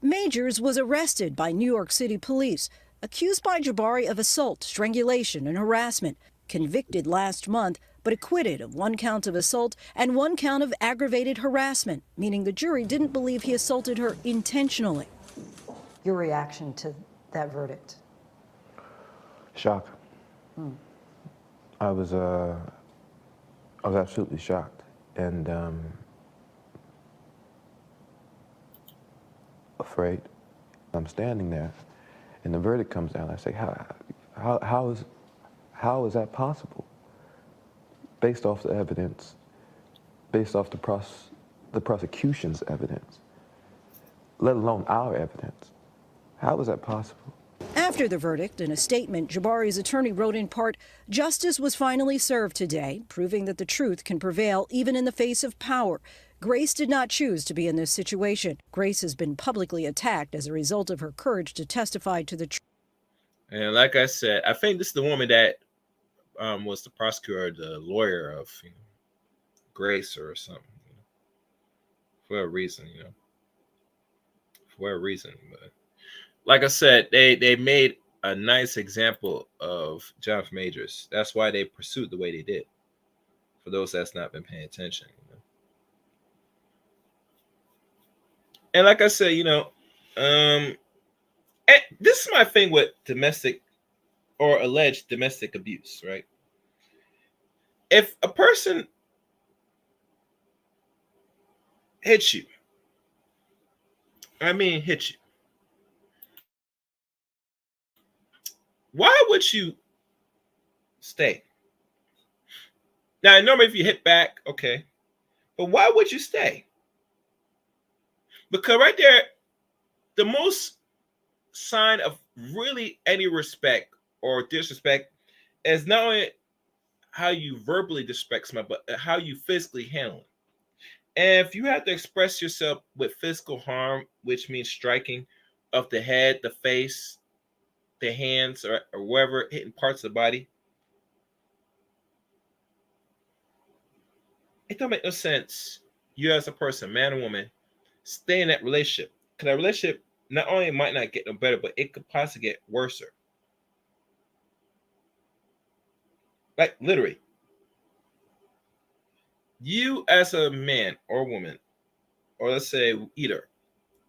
Majors was arrested by New York City police, accused by Jabari of assault, strangulation, and harassment, convicted last month, but acquitted of 1 count of assault and 1 count of aggravated harassment, meaning the jury didn't believe he assaulted her intentionally. Your reaction to that verdict? Shock. I was absolutely shocked, and afraid. I'm standing there, and the verdict comes down. I say, how is that possible? Based off the evidence, based off the prosecution's evidence, let alone our evidence. How is that possible? After the verdict, in a statement, Jabari's attorney wrote in part, "Justice was finally served today, proving that the truth can prevail even in the face of power. Grace did not choose to be in this situation. Grace has been publicly attacked as a result of her courage to testify to the truth." And like I said, I think this is the woman that was the prosecutor, the lawyer of Grace or something, for a reason, for a reason. But like I said, they made a nice example of Johnathan Majors. That's why they pursued the way they did. For those that's not been paying attention, And like I said, and this is my thing with domestic or alleged domestic abuse, right? If a person hits you, hit you, why would you stay? Now, normally if you hit back, okay, but why would you stay? Because right there, the most sign of really any respect or disrespect is not only how you verbally disrespect somebody, but how you physically handle it. And if you have to express yourself with physical harm, which means striking of the head, the face, the hands, or wherever, hitting parts of the body, it don't make no sense. You as a person, man or woman, stay in that relationship. Because that relationship not only might not get no better, but it could possibly get worse. Like literally. You as a man or woman, or let's say either,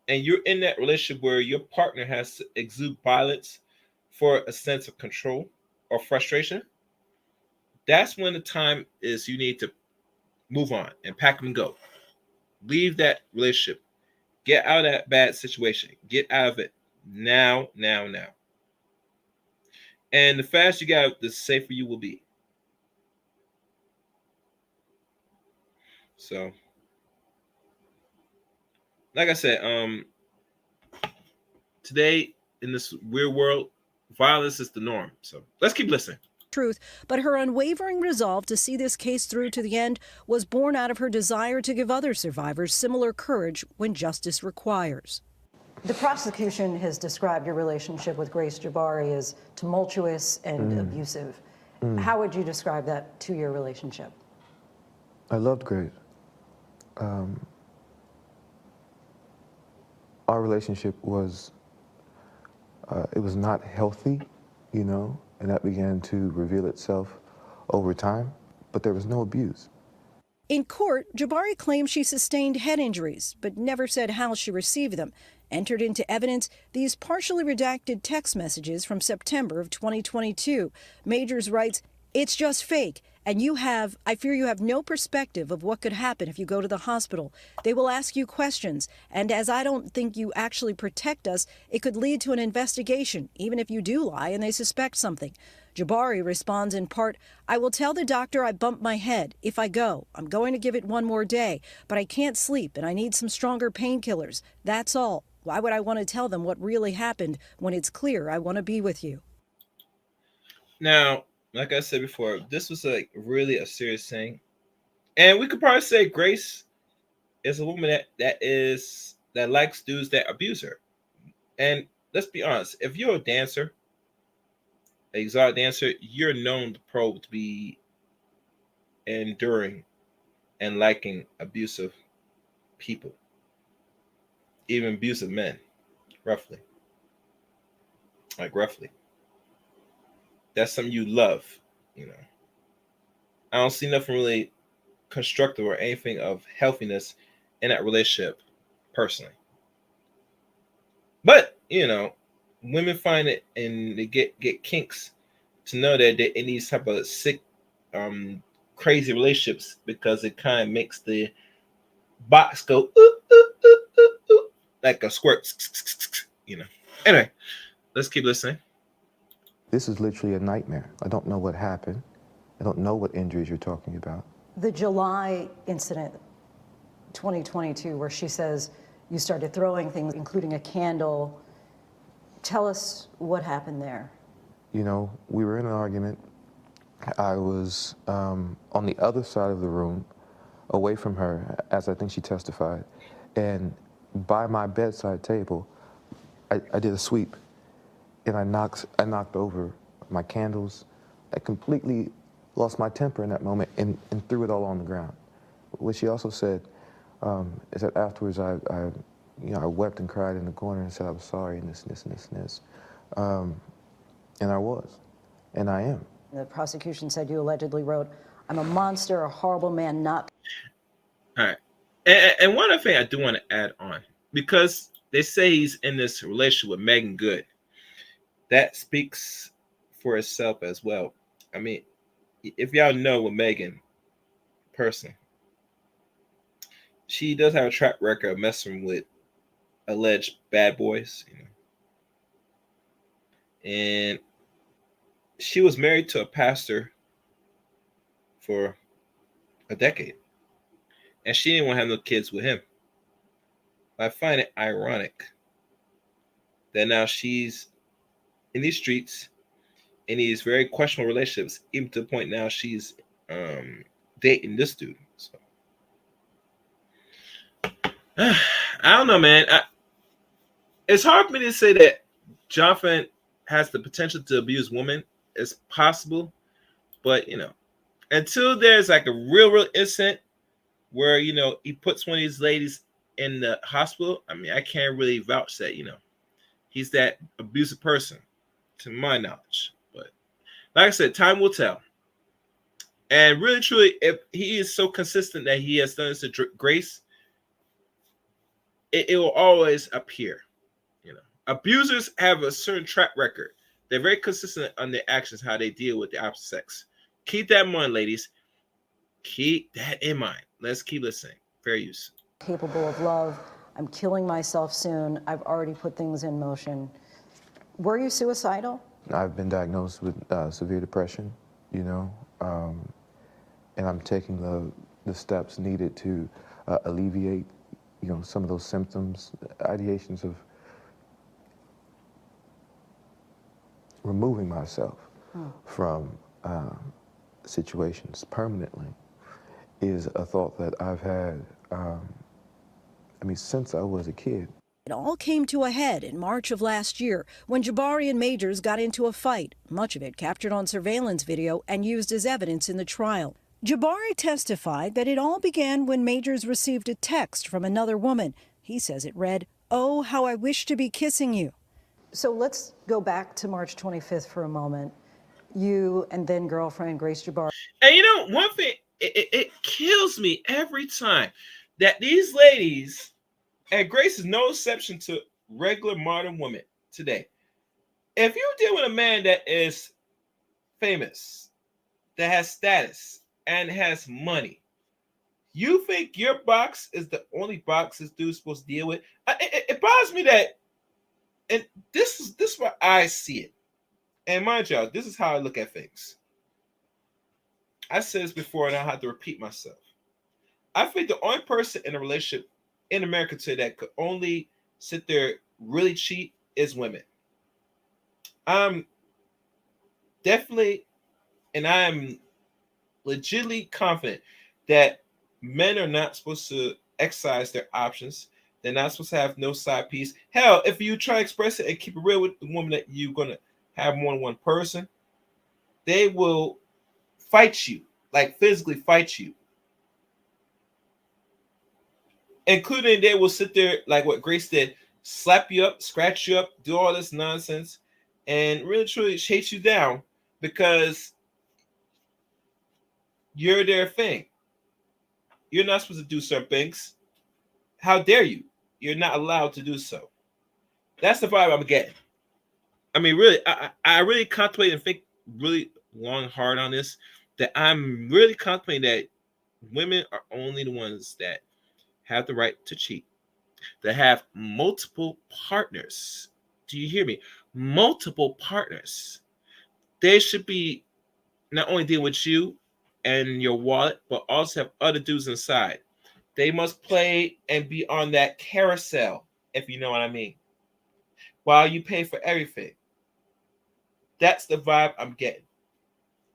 and you're in that relationship where your partner has to exude violence for a sense of control or frustration, that's when the time is you need to move on and pack and go. Leave that relationship. Get out of that bad situation. Get out of it now. And the faster you get out, the safer you will be. So, like I said, today in this weird world, violence is the norm. So let's keep listening. Truth, but her unwavering resolve to see this case through to the end was born out of her desire to give other survivors similar courage when justice requires. The prosecution has described your relationship with Grace Jabari as tumultuous and abusive. How would you describe that 2-year relationship? I loved Grace. our relationship was, it was not healthy, you know, and that began to reveal itself over time, but there was no abuse. In court, Jabari claims she sustained head injuries, but never said how she received them. Entered into evidence these partially redacted text messages from September of 2022. Majors writes, "It's just fake, and I fear you have no perspective of what could happen if you go to the hospital. They will ask you questions, and as I don't think you actually protect us, it could lead to an investigation, even if you do lie and they suspect something." Jabari responds in part, "I will tell the doctor I bumped my head if I go. I'm going to give it one more day, but I can't sleep and I need some stronger painkillers. That's all. Why would I want to tell them what really happened when it's clear I want to be with you?" Now, like I said before, this was like really a serious thing, and we could probably say Grace is a woman that likes dudes that abuse her. And let's be honest, if you're a dancer, an exotic dancer, you're known to be enduring and liking abusive people, even abusive men, roughly. Like roughly. That's something you love, you know. I don't see nothing really constructive or anything of healthiness in that relationship, personally. But, you know, women find it and they get kinks to know that they're in these type of sick, crazy relationships because it kind of makes the box go ooh, ooh, ooh, ooh, ooh, like a squirt, you know. Anyway, let's keep listening. This is literally a nightmare. I don't know what happened. I don't know what injuries you're talking about. The July incident, 2022, where she says you started throwing things, including a candle. Tell us what happened there. You know, we were in an argument. I was on the other side of the room, away from her, as I think she testified. And by my bedside table, I did a sweep, and I knocked over my candles. I completely lost my temper in that moment and threw it all on the ground. What she also said is that afterwards I wept and cried in the corner and said I was sorry and this. And I was, and I am. The prosecution said you allegedly wrote, "I'm a monster, a horrible man, not..." All right. And one other thing I do want to add on, because they say he's in this relationship with Megan Good. That speaks for itself as well. I mean, if y'all know with Megan personally, she does have a track record of messing with alleged bad boys, you know. And she was married to a pastor for a decade. And she didn't want to have no kids with him. I find it ironic that now she's in these streets, in these very questionable relationships, even to the point now she's dating this dude. So I don't know, man. It's hard for me to say that Johnathan has the potential to abuse women. It's possible, but you know, until there's like a real incident where you know he puts one of these ladies in the hospital, I mean, I can't really vouch that, you know, he's that abusive person, to my knowledge. But like I said, time will tell. And really, truly, if he is so consistent that he has done this to Grace, it will always appear. You know, abusers have a certain track record. They're very consistent on their actions, how they deal with the opposite sex. Keep that in mind, ladies. Keep that in mind. Let's keep listening. Fair use. Capable of love. I'm killing myself soon. I've already put things in motion. Were you suicidal? I've been diagnosed with severe depression, you know, and I'm taking the steps needed to alleviate, you know, some of those symptoms, ideations of removing myself from situations permanently is a thought that I've had, since I was a kid. It all came to a head in March of last year when Jabari and Majors got into a fight, much of it captured on surveillance video and used as evidence in the trial. Jabari testified that it all began when Majors received a text from another woman. He says it read, "Oh, how I wish to be kissing you." So let's go back to March 25th for a moment. You and then girlfriend Grace Jabari. And you know, one thing, it kills me every time that these ladies, and Grace is no exception to regular modern women today. If you deal with a man that is famous, that has status, and has money, you think your box is the only box this dude's supposed to deal with? It bothers me that, and this is why I see it. And mind y'all, this is how I look at things. I said this before, and I have to repeat myself. I think the only person in a relationship in America today that could only sit there really cheat is women. I'm definitely, and I'm legitimately confident that men are not supposed to exercise their options. They're not supposed to have no side piece. Hell, if you try to express it and keep it real with the woman that you're gonna have more than one person, they will fight you, like physically fight you. Including they will sit there like what Grace did, slap you up, scratch you up, do all this nonsense, and really truly chase you down because you're their thing. You're not supposed to do certain things. How dare you? You're not allowed to do so. That's the vibe I'm getting. I mean, really, I really contemplate and think really long and hard on this. That I'm really contemplating that women are only the ones that have the right to cheat, that have multiple partners. Do you hear me? Multiple partners. They should be not only dealing with you and your wallet, but also have other dudes inside. They must play and be on that carousel, if you know what I mean, while you pay for everything. That's the vibe I'm getting.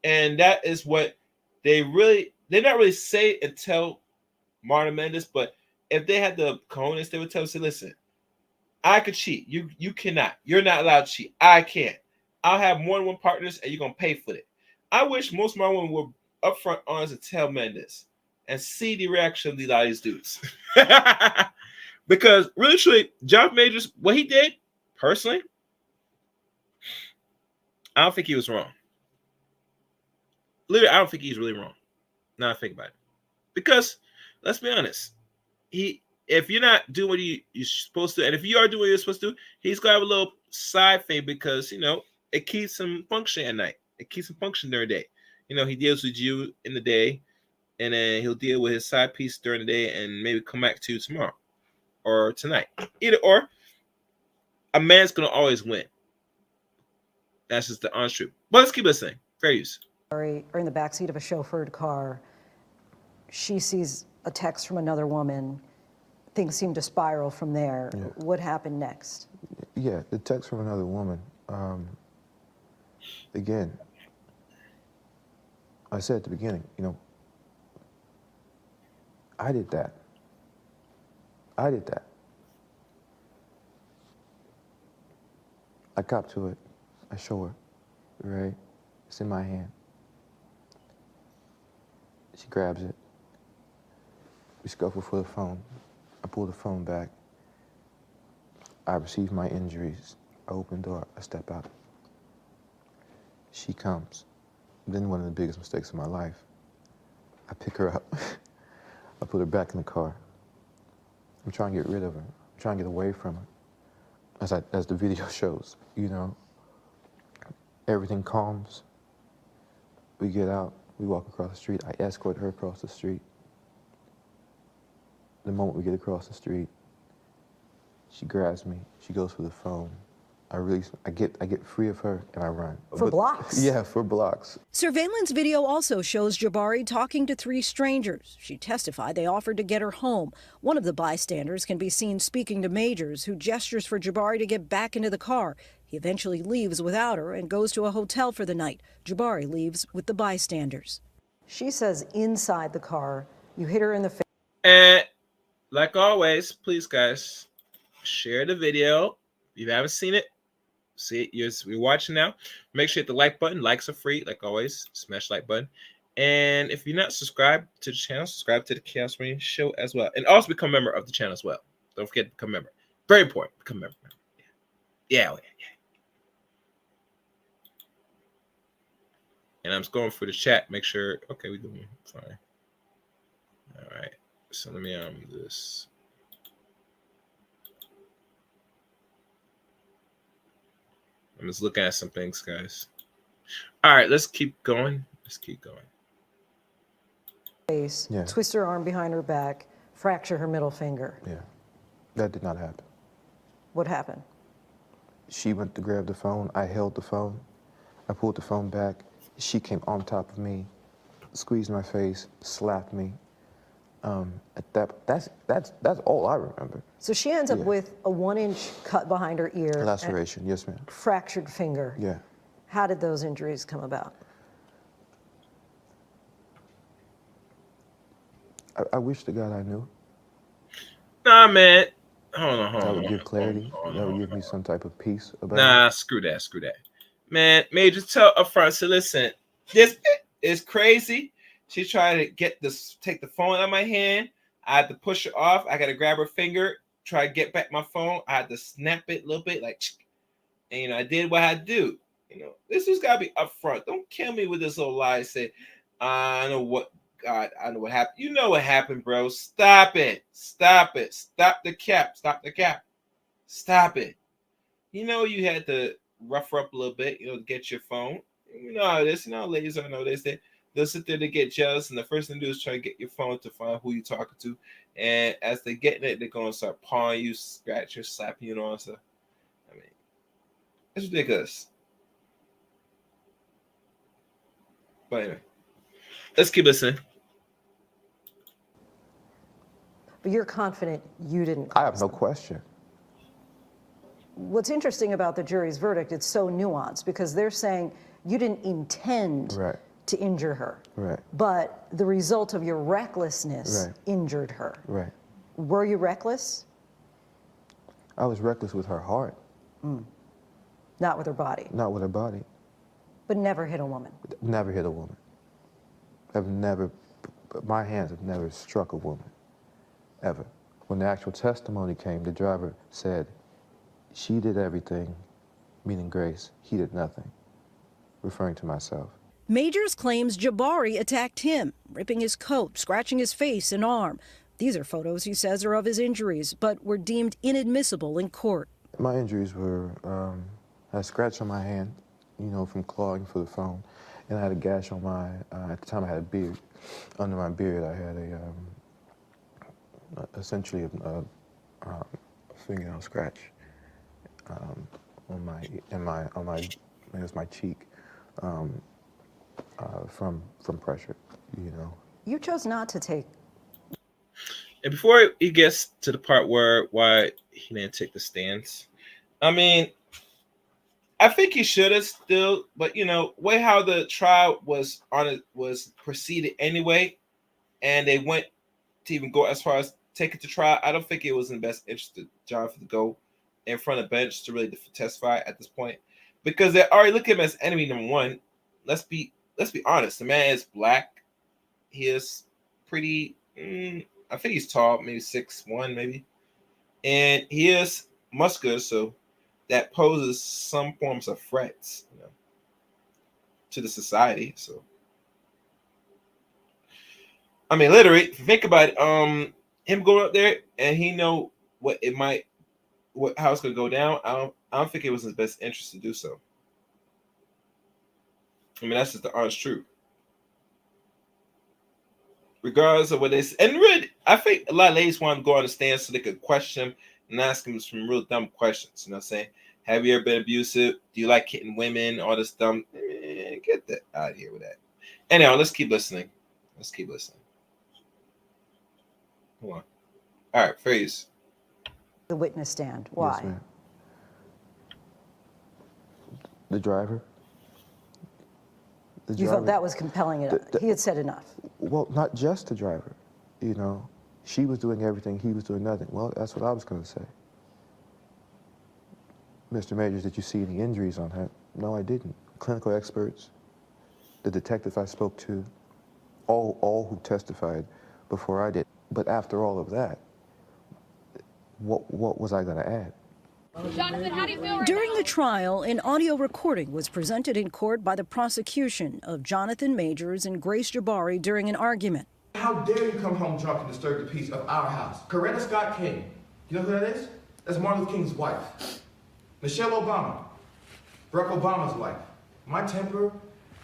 And that is what they're not really say and tell Martin Mendes, but if they had the cojones, they would tell us, listen, I could cheat. You cannot. You're not allowed to cheat. I can't. I'll have more than one partners and you're gonna pay for it. I wish most of my women were upfront honest and tell men this and see the reaction of these dudes. Because really truly, Johnathan Majors, what he did, personally, I don't think he was wrong. Literally, I don't think he's really wrong. Now I think about it. Because let's be honest, if you're not doing what you're supposed to, and if you are doing what you're supposed to do, he's gonna have a little side thing because it keeps him functioning at night. It keeps him functioning during the day. He deals with you in the day, and then he'll deal with his side piece during the day, and maybe come back to you tomorrow or tonight. Either or, a man's gonna always win. That's just the honest truth. But let's keep listening. Fair use. Or in the backseat of a chauffeured car, she sees a text from another woman. Things seem to spiral from there. Yeah. What happened next? Yeah, the text from another woman. Again, I said at the beginning, I did that. I cop to it. I show her, right? It's in my hand. She grabs it. We scuffle for the phone. I pull the phone back. I receive my injuries. I open the door. I step out. She comes. Then one of the biggest mistakes of my life. I pick her up. I put her back in the car. I'm trying to get rid of her. I'm trying to get away from her. As the video shows, everything calms. We get out. We walk across the street. I escort her across the street. The moment we get across the street, she grabs me. She goes for the phone. I release. I get free of her and I run. For blocks? Yeah, for blocks. Surveillance video also shows Jabari talking to three strangers. She testified they offered to get her home. One of the bystanders can be seen speaking to Majors, who gestures for Jabari to get back into the car. He eventually leaves without her and goes to a hotel for the night. Jabari leaves with the bystanders. She says inside the car, you hit her in the face. And like always, please guys, share the video. If you haven't seen it, see it. You're watching now. Make sure you hit the like button. Likes are free, like always. Smash the like button. And if you're not subscribed to the channel, subscribe to the Chaos Marine Show as well. And also become a member of the channel as well. Don't forget to become a member. Very important. Become a member. Yeah. And I'm scrolling through the chat. Make sure. Okay, we're doing fine. All right. So let me this. I'm just looking at some things, guys. All right, let's keep going. Face, Yeah. twist her arm behind her back, fracture her middle finger. Yeah, that did not happen. What happened? She went to grab the phone. I held the phone. I pulled the phone back. She came on top of me, squeezed my face, slapped me. That's all I remember. So she ends up with a 1-inch cut behind her ear. Laceration, yes, ma'am. Fractured finger. Yeah. How did those injuries come about? I wish to God I knew. Nah, man. Hold on. That would give clarity. That would give me some type of peace about it. Nah, screw that. Man, Major, tell up front. So listen, this is crazy. She tried to take the phone out of my hand. I had to push her off. I got to grab her finger, try to get back my phone. I had to snap it a little bit, and I did what I had to do. This has got to be upfront. Don't kill me with this little lie. Say, I know what happened. You know what happened, bro. Stop it. Stop the cap. Stop it. You had to rough her up a little bit, to get your phone. You know how it is. Ladies are know this. They'll sit there to get jealous, and the first thing to do is try to get your phone to find who you're talking to. And as they're getting it, they're going to start pawing you, scratch you, slapping you, and all that stuff. I mean, it's ridiculous. But anyway, let's keep listening. But you're confident you didn't. I have no question. What's interesting about the jury's verdict, it's so nuanced because they're saying you didn't intend to injure her. Right. But the result of your recklessness injured her. Right. Were you reckless? I was reckless with her heart. Not with her body. Not with her body. But never hit a woman. Never hit a woman. My hands have never struck a woman, ever. When the actual testimony came, the driver said, she did everything, meaning Grace. He did nothing, referring to myself. Majors claims Jabari attacked him, ripping his coat, scratching his face and arm. These are photos he says are of his injuries, but were deemed inadmissible in court. My injuries were a scratch on my hand, from clawing for the phone, and I had a gash on my, at the time I had a beard. Under my beard I had essentially a fingernail scratch on my cheek from pressure, You chose not to take. And before he gets to the part why he didn't take the stance, I mean, I think he should have still, but way how the trial was proceeded anyway, and they went to even go as far as take it to trial. I don't think it was in the best interest of Johnathan to go in front of the bench to really testify at this point, because they already look at him as enemy number one. Let's be honest. The man is black. He is pretty. I think he's tall, maybe 6'1", maybe, and he is muscular, so that poses some forms of threats, to the society. So, I mean, literally, if you think about it, him going up there and he know how it's gonna go down. I don't think it was in his best interest to do so. I mean, that's just the honest truth. Regardless of what they say, and really, I think a lot of ladies want to go on the stand so they could question him and ask him some real dumb questions. Saying, have you ever been abusive? Do you like hitting women? All this dumb. Get that out of here with that. Anyhow, let's keep listening. Hold on. All right, freeze. The witness stand. Why? Yes, ma'am. The driver. You felt that was compelling enough. He had said enough. Well, not just the driver. She was doing everything, he was doing nothing. Well, that's what I was going to say. Mr. Majors, did you see any injuries on her? No, I didn't. Clinical experts, the detective I spoke to, all who testified before I did. But after all of that, what was I going to add? Johnathan, how do you feel right During now? the trial, an audio recording was presented in court by the prosecution of Johnathan Majors and Grace Jabari during an argument. How dare you come home drunk and disturb the peace of our house? Coretta Scott King. You know who that is? That's Martin Luther King's wife. Michelle Obama. Barack Obama's wife. My temper,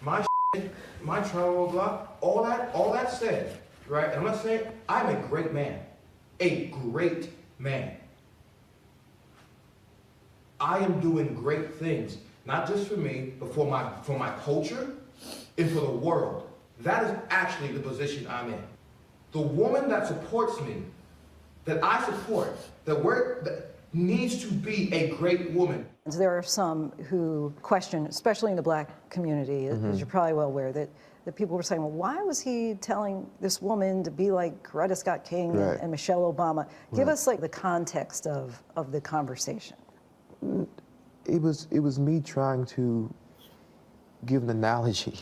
my shit, my trauma, blah, all that said, right? And I'm not saying I'm a great man. A great man. I am doing great things, not just for me, but for my culture and for the world. That is actually the position I'm in. The woman that supports me, that I support, that needs to be a great woman. There are some who question, especially in the black community, as you're probably well aware, that people were saying, well, why was he telling this woman to be like Coretta Scott King and Michelle Obama? Give us like the context of the conversation. It was me trying to give an analogy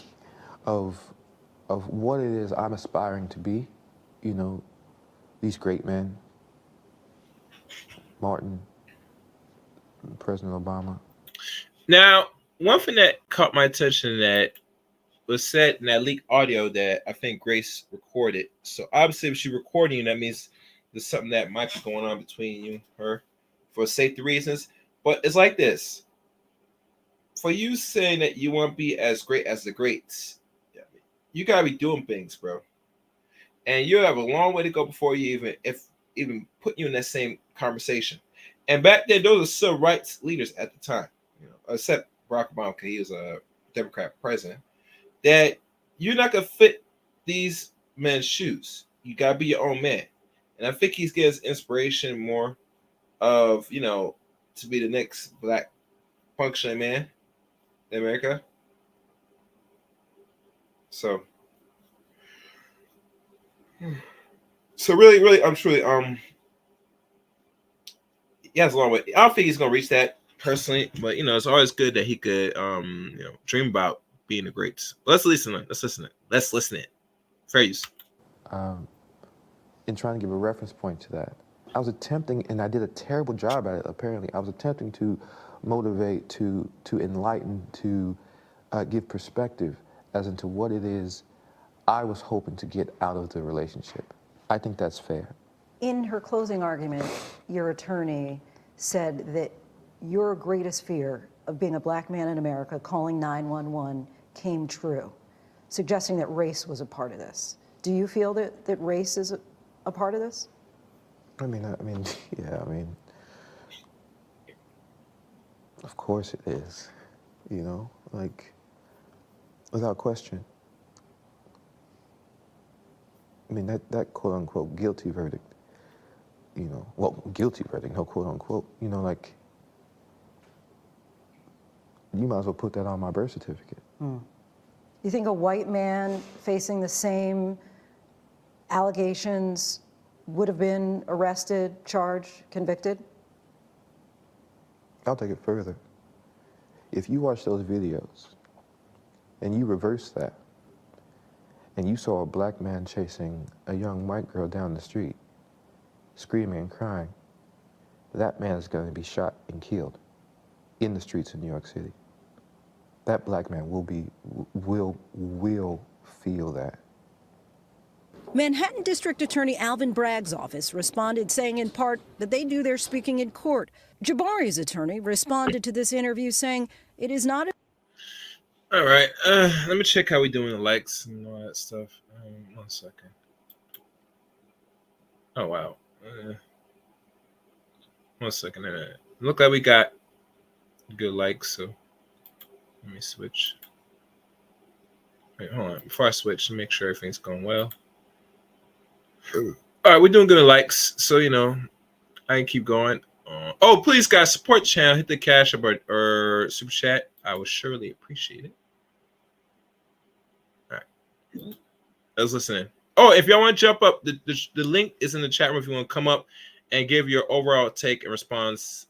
of what it is I'm aspiring to be. You know, these great men, Martin, President Obama. Now, one thing that caught my attention that was said in that leaked audio that I think Grace recorded. So obviously, if she's recording you, that means there's something that might be going on between you and her for safety reasons. But it's like this. For you saying that you want to be as great as the greats, you gotta be doing things, bro. And you have a long way to go before you even put you in that same conversation. And back then, those are civil rights leaders at the time, you know, except Barack Obama, because he was a Democrat president. That you're not gonna fit these men's shoes. You gotta be your own man. And I think he's getting his inspiration more of, you know, to be the next black functioning man in America. So really, I'm truly he has a long way. I don't think he's gonna reach that personally, but you know, it's always good that he could you know, dream about being the greats. Let's listen it. Fair use. In trying to give a reference point to that, I was attempting, and I did a terrible job at it, apparently. I was attempting to motivate, to enlighten, to give perspective as into what it is I was hoping to get out of the relationship. I think that's fair. In her closing argument, your attorney said that your greatest fear of being a black man in America calling 911 came true, suggesting that race was a part of this. Do you feel that race is a part of this? I mean, yeah, of course it is, you know, like, without question. I mean, that quote-unquote guilty verdict, you know, well, guilty verdict, no quote-unquote, you know, like, you might as well put that on my birth certificate. You think a white man facing the same allegations would have been arrested, charged, convicted? I'll take it further. If you watch those videos and you reverse that, and you saw a black man chasing a young white girl down the street, screaming and crying, that man is going to be shot and killed in the streets of New York City. That black man will feel that. Manhattan District Attorney Alvin Bragg's office responded, saying in part that they do their speaking in court. Jabari's attorney responded to this interview, saying it is not. All right, let me check how we doing the likes and all that stuff. 1 second. Oh wow. 1 second. Look like we got good likes, so let me switch. Wait, hold on. Before I switch, to make sure everything's going well. All right, we're doing good in likes, so you know I can keep going. Oh, please, guys, support the channel. Hit the cash up or super chat. I would surely appreciate it. All right, let's listen in. Oh, if y'all want to jump up, the link is in the chat room if you want to come up and give your overall take and response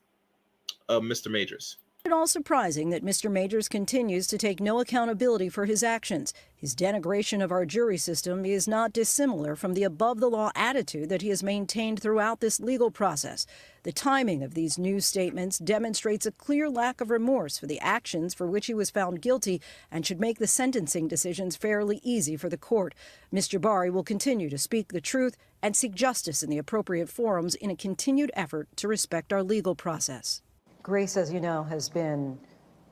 of Mr. Majors. Not at all surprising that Mr. Majors continues to take no accountability for his actions. His denigration of our jury system is not dissimilar from the above-the-law attitude that he has maintained throughout this legal process. The timing of these news statements demonstrates a clear lack of remorse for the actions for which he was found guilty and should make the sentencing decisions fairly easy for the court. Mr. Jabari will continue to speak the truth and seek justice in the appropriate forums in a continued effort to respect our legal process. Grace, as you know,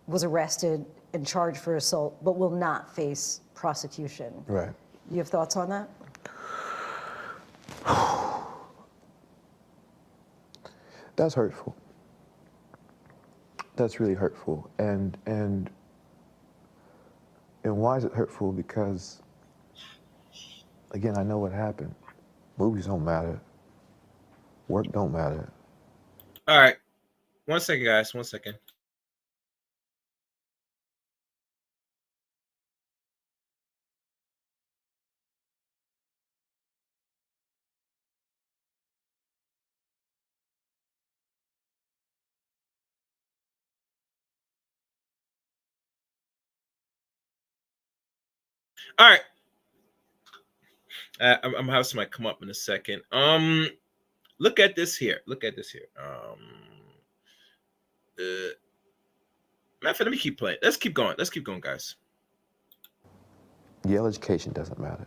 was arrested and charged for assault, but will not face prosecution. Right. You have thoughts on that? That's hurtful. That's really hurtful. And why is it hurtful? Because, again, I know what happened. Movies don't matter. Work don't matter. All right. 1 second, guys. 1 second. All right. I'm gonna have somebody come up in a second. Look at this here. Look at this here. Let me keep playing. Let's keep going. Let's keep going, guys. Yale education doesn't matter.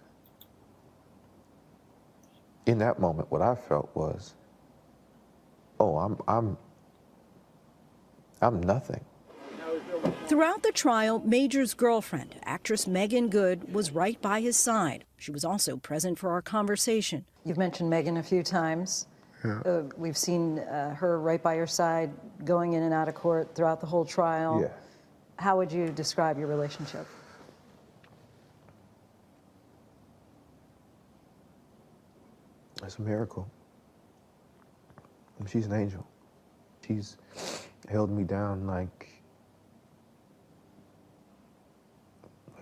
In that moment, what I felt was, oh, I'm nothing. Throughout the trial, Major's girlfriend, actress Megan Good, was right by his side. She was also present for our conversation. You've mentioned Megan a few times. Yeah. We've seen her right by your side, going in and out of court throughout the whole trial. Yeah. How would you describe your relationship? It's a miracle. She's an angel. She's held me down like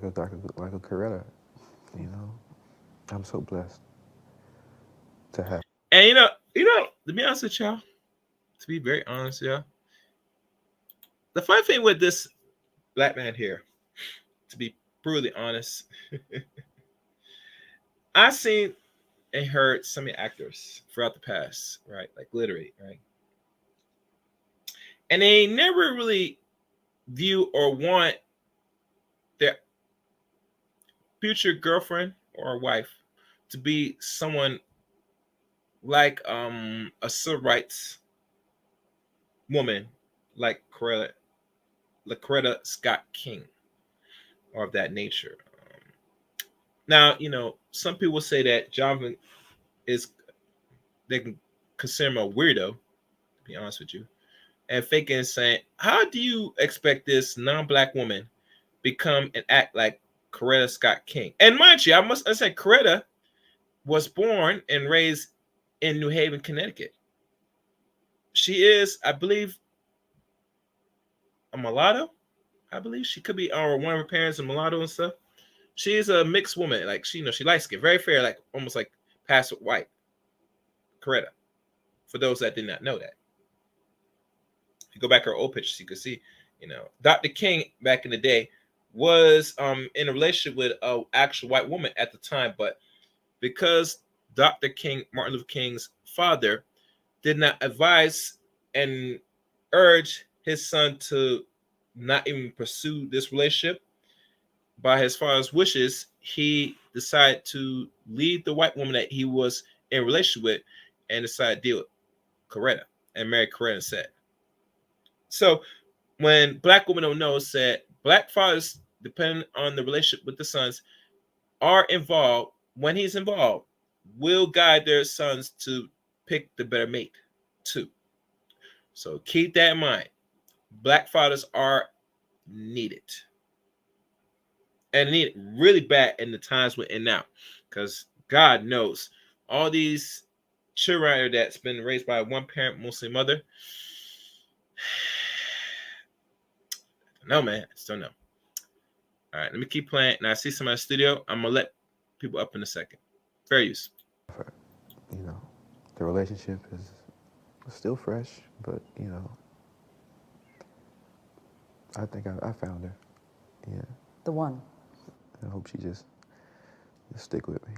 a Coretta, you know. I'm so blessed to have. And to be honest with y'all, to be very honest, y'all, the funny thing with this black man here, to be brutally honest, I've seen and heard so many actors throughout the past, right? Like literally, right? And they never really view or want their future girlfriend or wife to be someone like a civil rights woman like Coretta Scott King or of that nature. Now, some people say that Johnathan they can consider him a weirdo, to be honest with you, and faking and saying, how do you expect this non-black woman become and act like Coretta Scott King? And mind you, I say Coretta was born and raised in New Haven, Connecticut. She is, I believe, a mulatto. I believe she could be, or one of her parents a mulatto and stuff. She is a mixed woman, like she light skin, very fair, like almost like past white. Coretta. For those that did not know that, if you go back to her old pictures, you can see, Dr. King back in the day was in a relationship with an actual white woman at the time, but because Dr. King, Martin Luther King's father, did not advise and urge his son to not even pursue this relationship by his father's wishes, he decided to leave the white woman that he was in a relationship with and decided to deal with Coretta and marry Coretta instead. So when black women don't know, said black fathers, depending on the relationship with the sons, are involved, when he's involved, will guide their sons to pick the better mate too. So keep that in mind. Black fathers are needed. And need really bad in the times we're in now. Because God knows all these children that's been raised by one parent, mostly mother. No, man. I just don't know. All right, let me keep playing. Now I see somebody in the studio. I'm going to let people up in a second. Fair use. The relationship is still fresh, but, I think I found her. Yeah. The one. I hope she just stick with me.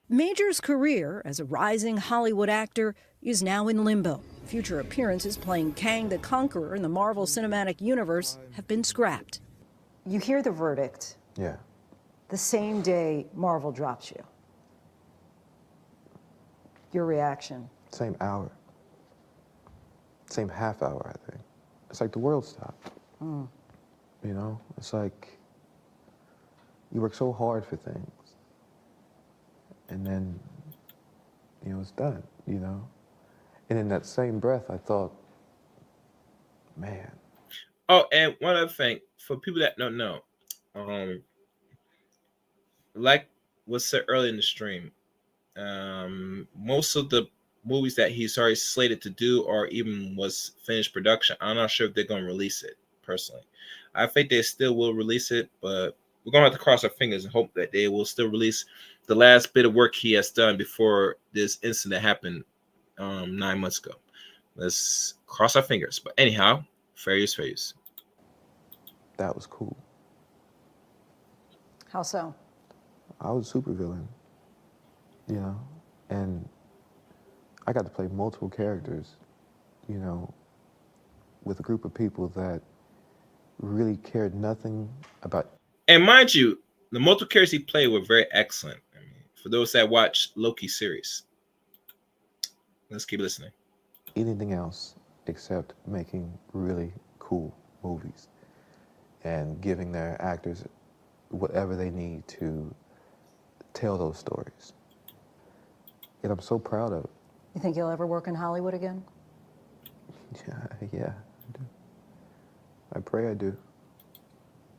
Major's career as a rising Hollywood actor is now in limbo. Future appearances playing Kang the Conqueror in the Marvel Cinematic Universe have been scrapped. You hear the verdict Yeah. the same day Marvel drops you. Your reaction? Same hour. Same half hour, I think. It's like the world stopped. You know, it's like you work so hard for things, and then, you know, it's done, you know? And in that same breath, I thought, man. Oh, and one other thing, for people that don't know, like was said earlier in the stream, most of the movies that he's already slated to do or even was finished production, I'm not sure if they're going to release it, personally. I think they still will release it, but we're going to have to cross our fingers and hope that they will still release the last bit of work he has done before this incident happened 9 months ago. Let's cross our fingers. But anyhow, fair use, fair use. That was cool. How so? I was a supervillain, you know, and I got to play multiple characters, you know, with a group of people that really cared nothing about. And mind you, the multiple characters he played were very excellent. I mean, for those that watch Loki series, let's keep listening. Anything else except making really cool movies and giving their actors whatever they need to tell those stories. And I'm so proud of it. You think you'll ever work in Hollywood again? Yeah, I do. I pray I do.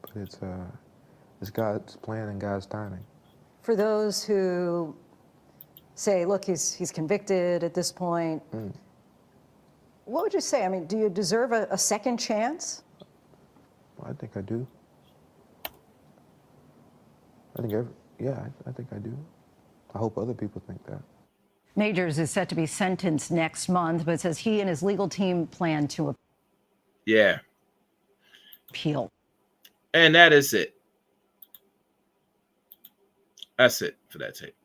But it's God's plan and God's timing. For those who say, look, he's convicted at this point, what would you say? I mean, do you deserve a second chance? Well, I think I do. I think I do. I hope other people think that. Majors is set to be sentenced next month, but says he and his legal team plan to appeal. And that is it. That's it for that tape.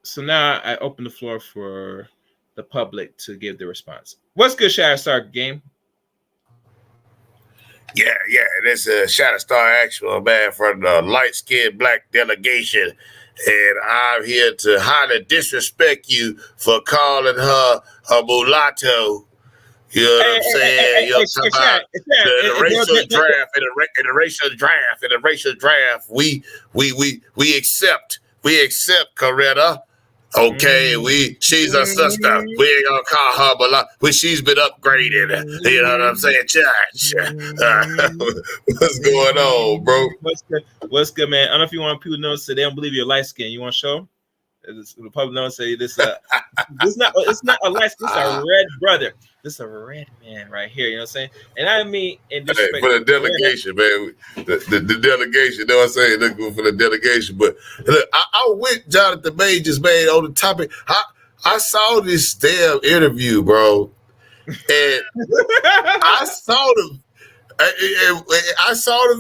So now I open the floor for the public to give their response. What's good, Shatterstar Game? Yeah, this is Shatterstar Actual, man, from the light-skinned black delegation. And I'm here to highly disrespect you for calling her a mulatto. You know what I'm saying? You're talking about the racial draft, in the racial draft, we accept Coretta. Okay, she's a sister. We ain't gonna call her mulatto. She's been upgraded. You know what I'm saying? Judge, what's going on, bro? What's good, man? I don't know if you want people to know so they don't believe you're light skin. You want to show? The public don't say this. It's not a light skin. It's a red brother. This is a red man right here. You know what I'm saying? And I mean, in disrespect, for the delegation, man. The delegation. You know what I'm saying? Look for the delegation. But look, I went Johnathan Major's, man, on the topic. I saw this damn interview, bro, and I saw the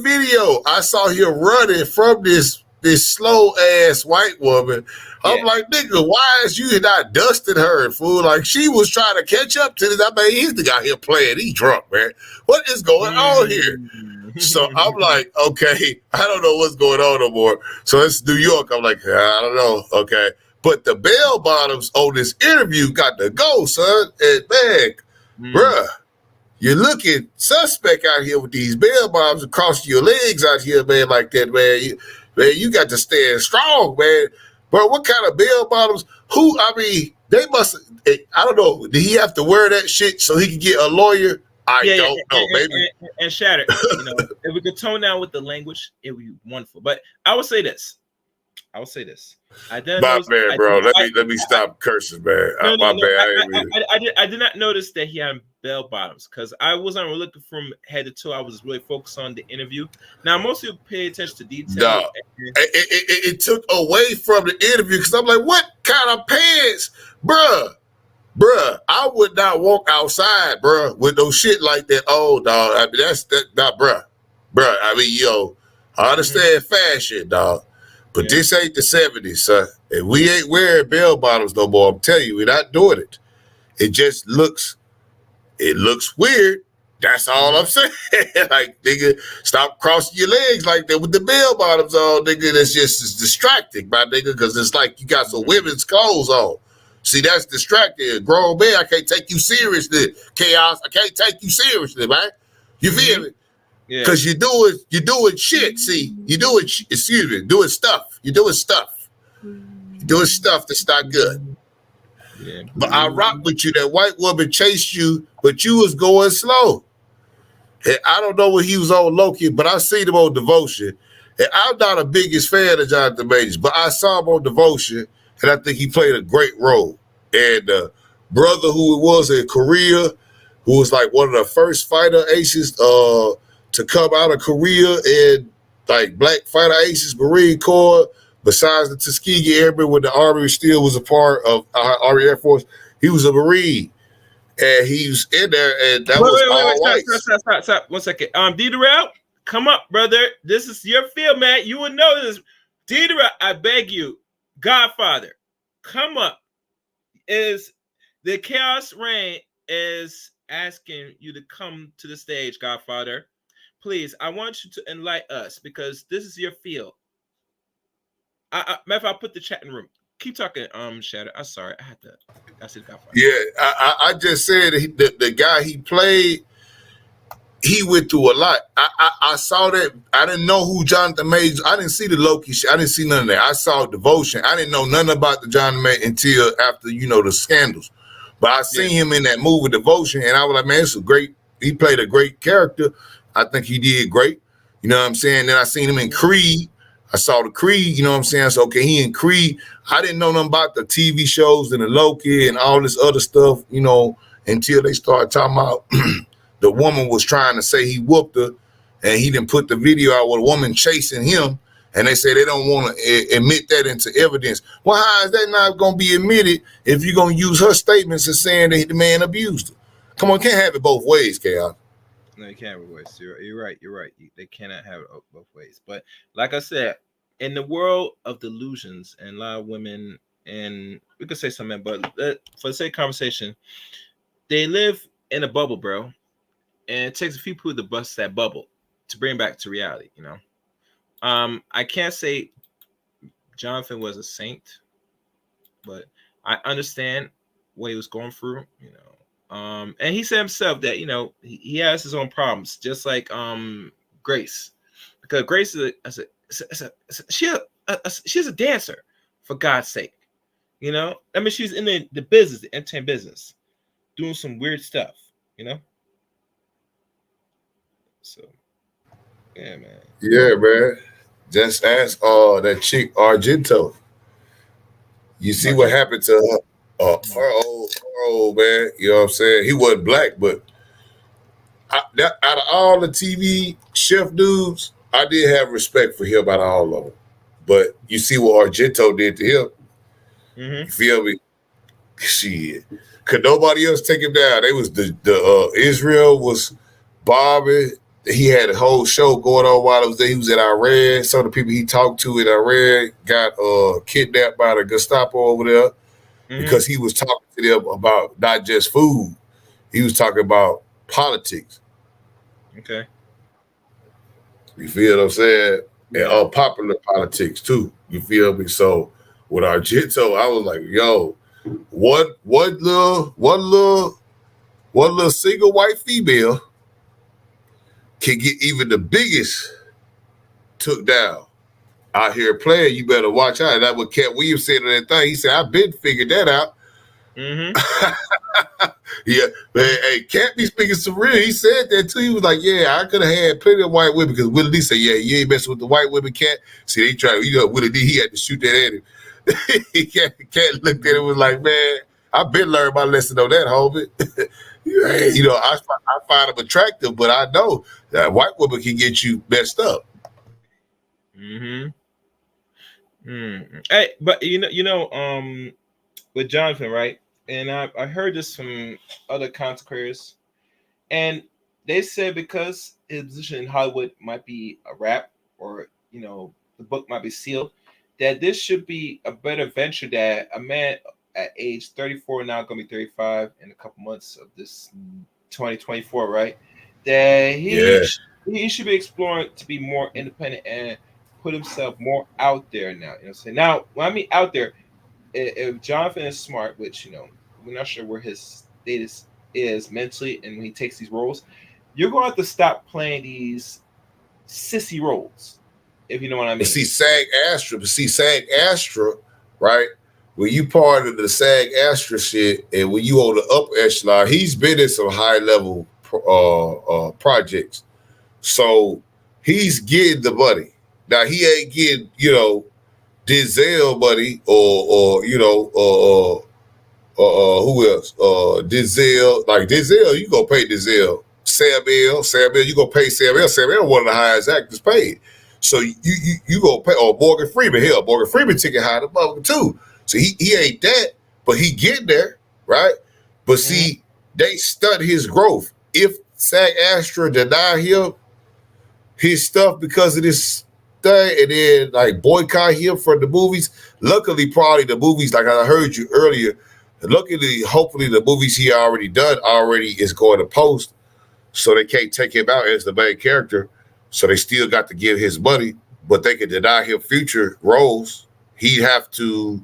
video. I saw him running from this slow ass white woman. I'm like, nigga, why is you not dusting her, fool? Like, she was trying to catch up to this. I mean, he's the guy here playing. He's drunk, man. What is going on here? So I'm like, okay, I don't know what's going on no more. So it's New York. I'm like, I don't know. Okay. But the bell bottoms on this interview got to go, son. And man, bruh, you're looking suspect out here with these bell bottoms across your legs out here, man, like that, man. You got to stand strong, man. But what kind of bell bottoms? They must. I don't know. Did he have to wear that shit so he could get a lawyer? I don't know. Maybe. And Shatter, you know, if we could tone down with the language, it would be wonderful. But I will say this. I didn't bro. Let me stop cursing, man. My bad. I did not notice that he had bell bottoms because I wasn't really looking from head to toe. I was really focused on the interview. Now, most people pay attention to detail. No, it took away from the interview because I'm like, what kind of pants, bruh? bruh, I would not walk outside, bruh, with no shit like that. Oh, dog. I mean, that's not, bruh. Bruh, I mean, yo, I understand fashion, dog. But this ain't the 70s, son. And we ain't wearing bell bottoms no more. I'm telling you, we're not doing it. It just looks weird. That's all I'm saying. Like, nigga, stop crossing your legs like that with the bell bottoms on, nigga. That's just it's distracting, my nigga, because it's like you got some women's clothes on. See, that's distracting. Grown man, I can't take you seriously. Chaos, I can't take you seriously, man. You feel me? Yeah. Because you're doing shit. See, you're doing doing stuff. You're doing stuff. You're doing stuff that's not good. Yeah. But I rock with you. That white woman chased you, but you was going slow. And I don't know what he was on Loki, but I seen him on Devotion. And I'm not a biggest fan of Johnathan Major, but I saw him on Devotion, and I think he played a great role. And the brother who was in Korea, who was like one of the first fighter aces to come out of Korea, and like black fighter aces, Marine Corps, besides the Tuskegee Airmen, when the Army still was a part of Army Air Force, he was a Marine. And he was in there, and that was all white. Stop. 1 second. D-Darrell, come up, brother. This is your field, man. You would know this. D-Darrell, I beg you, Godfather, come up. Is the Chaos Reign is asking you to come to the stage, Godfather. Please, I want you to enlighten us because this is your field. Matter of fact, I'll put the chat in the room. Keep talking, Shadow. I'm sorry. I said Godfather. Yeah, I just said the guy he played, he went through a lot. I saw that. I didn't know who Johnathan Major. I didn't see the Loki shit. I didn't see none of that. I saw Devotion. I didn't know nothing about the Johnathan Major until after, the scandals. But I seen him in that movie Devotion, and I was like, man, it's a great. He played a great character. I think he did great. You know what I'm saying? Then I seen him in Creed. I saw the Creed, you know what I'm saying? So, okay, he in Creed. I didn't know nothing about the TV shows and the Loki and all this other stuff, until they started talking about the woman was trying to say he whooped her, and he didn't put the video out with a woman chasing him, and they say they don't want to admit that into evidence. Well, how is that not going to be admitted if you're going to use her statements as saying that the man abused her? Come on, can't have it both ways, Chaos. No, you can't have it both ways. You're right. They cannot have it both ways. But like I said, in the world of delusions, and a lot of women, and we could say some men, but for the sake of conversation, they live in a bubble, bro. And it takes a few people to bust that bubble to bring back to reality, I can't say Johnathan was a saint, but I understand what he was going through, and he said himself that he has his own problems, just like Grace, because Grace she's a dancer, for God's sake, I mean, she's in the business, the entertainment business, doing some weird stuff, So yeah, man. Yeah, man. Just ask that chick Argento. You see what happened to her? Her old man. You know what I'm saying? He wasn't black, but out of all the TV chef dudes, I did have respect for him out of all of them. But you see what Argento did to him. You feel me? Shit. Could nobody else take him down? They was the Israel was bombing. He had a whole show going on while he was there. He was in Iran. Some of the people he talked to in Iran got kidnapped by the Gestapo over there because he was talking to them about not just food. He was talking about politics. Okay. You feel what I'm saying? And unpopular politics too. You feel me? So with Argento, I was like, yo, one little single white female can get even the biggest took down out here playing. You better watch out. That's what Cat Williams said on that thing. He said, I've been figured that out. Yeah, man, hey, Cat be speaking some real. He said that too. He was like, yeah, I could have had plenty of white women, because Willie D said, yeah, you ain't messing with the white women, Cat. See, they tried, Willie D, he had to shoot that at him. Cat looked at him and was like, man, I've been learning my lesson on that, homie. I find them attractive, but I know that white women can get you messed up. Hey, but with Johnathan, right? and I heard this from other content creators, and they said because his position in Hollywood might be a wrap, or the book might be sealed, that this should be a better venture that a man at age 34, now going to be 35 in a couple months of this 2024, right? That Yeah. he should be exploring to be more independent and put himself more out there now. You know what I'm saying? Now, when I mean out there, if Jonathan is smart, which we're not sure where his status is mentally, and when he takes these roles, you're going to have to stop playing these sissy roles, if you know what I mean. But see, SAG-AFTRA, right? When you part of the SAG-AFTRA shit, and when you on the upper echelon, he's been in some high level projects, so he's getting the money. Now he ain't getting Denzel money or who else? Denzel, like Denzel, you gonna pay Denzel. Samuel, you gonna pay Samuel. Samuel one of the highest actors paid. So you gonna pay, or Morgan Freeman. Hell, Morgan Freeman ticket high the mother too. So he ain't that, but he getting there, right? But see, they stunt his growth. If SAG-AFTRA deny him his stuff because of this thing, and then like boycott him from the movies. Luckily, probably the movies, like I heard you earlier, luckily, hopefully the movies he already done is going to post, so they can't take him out as the main character. So they still got to give his money, but they can deny him future roles. He'd have to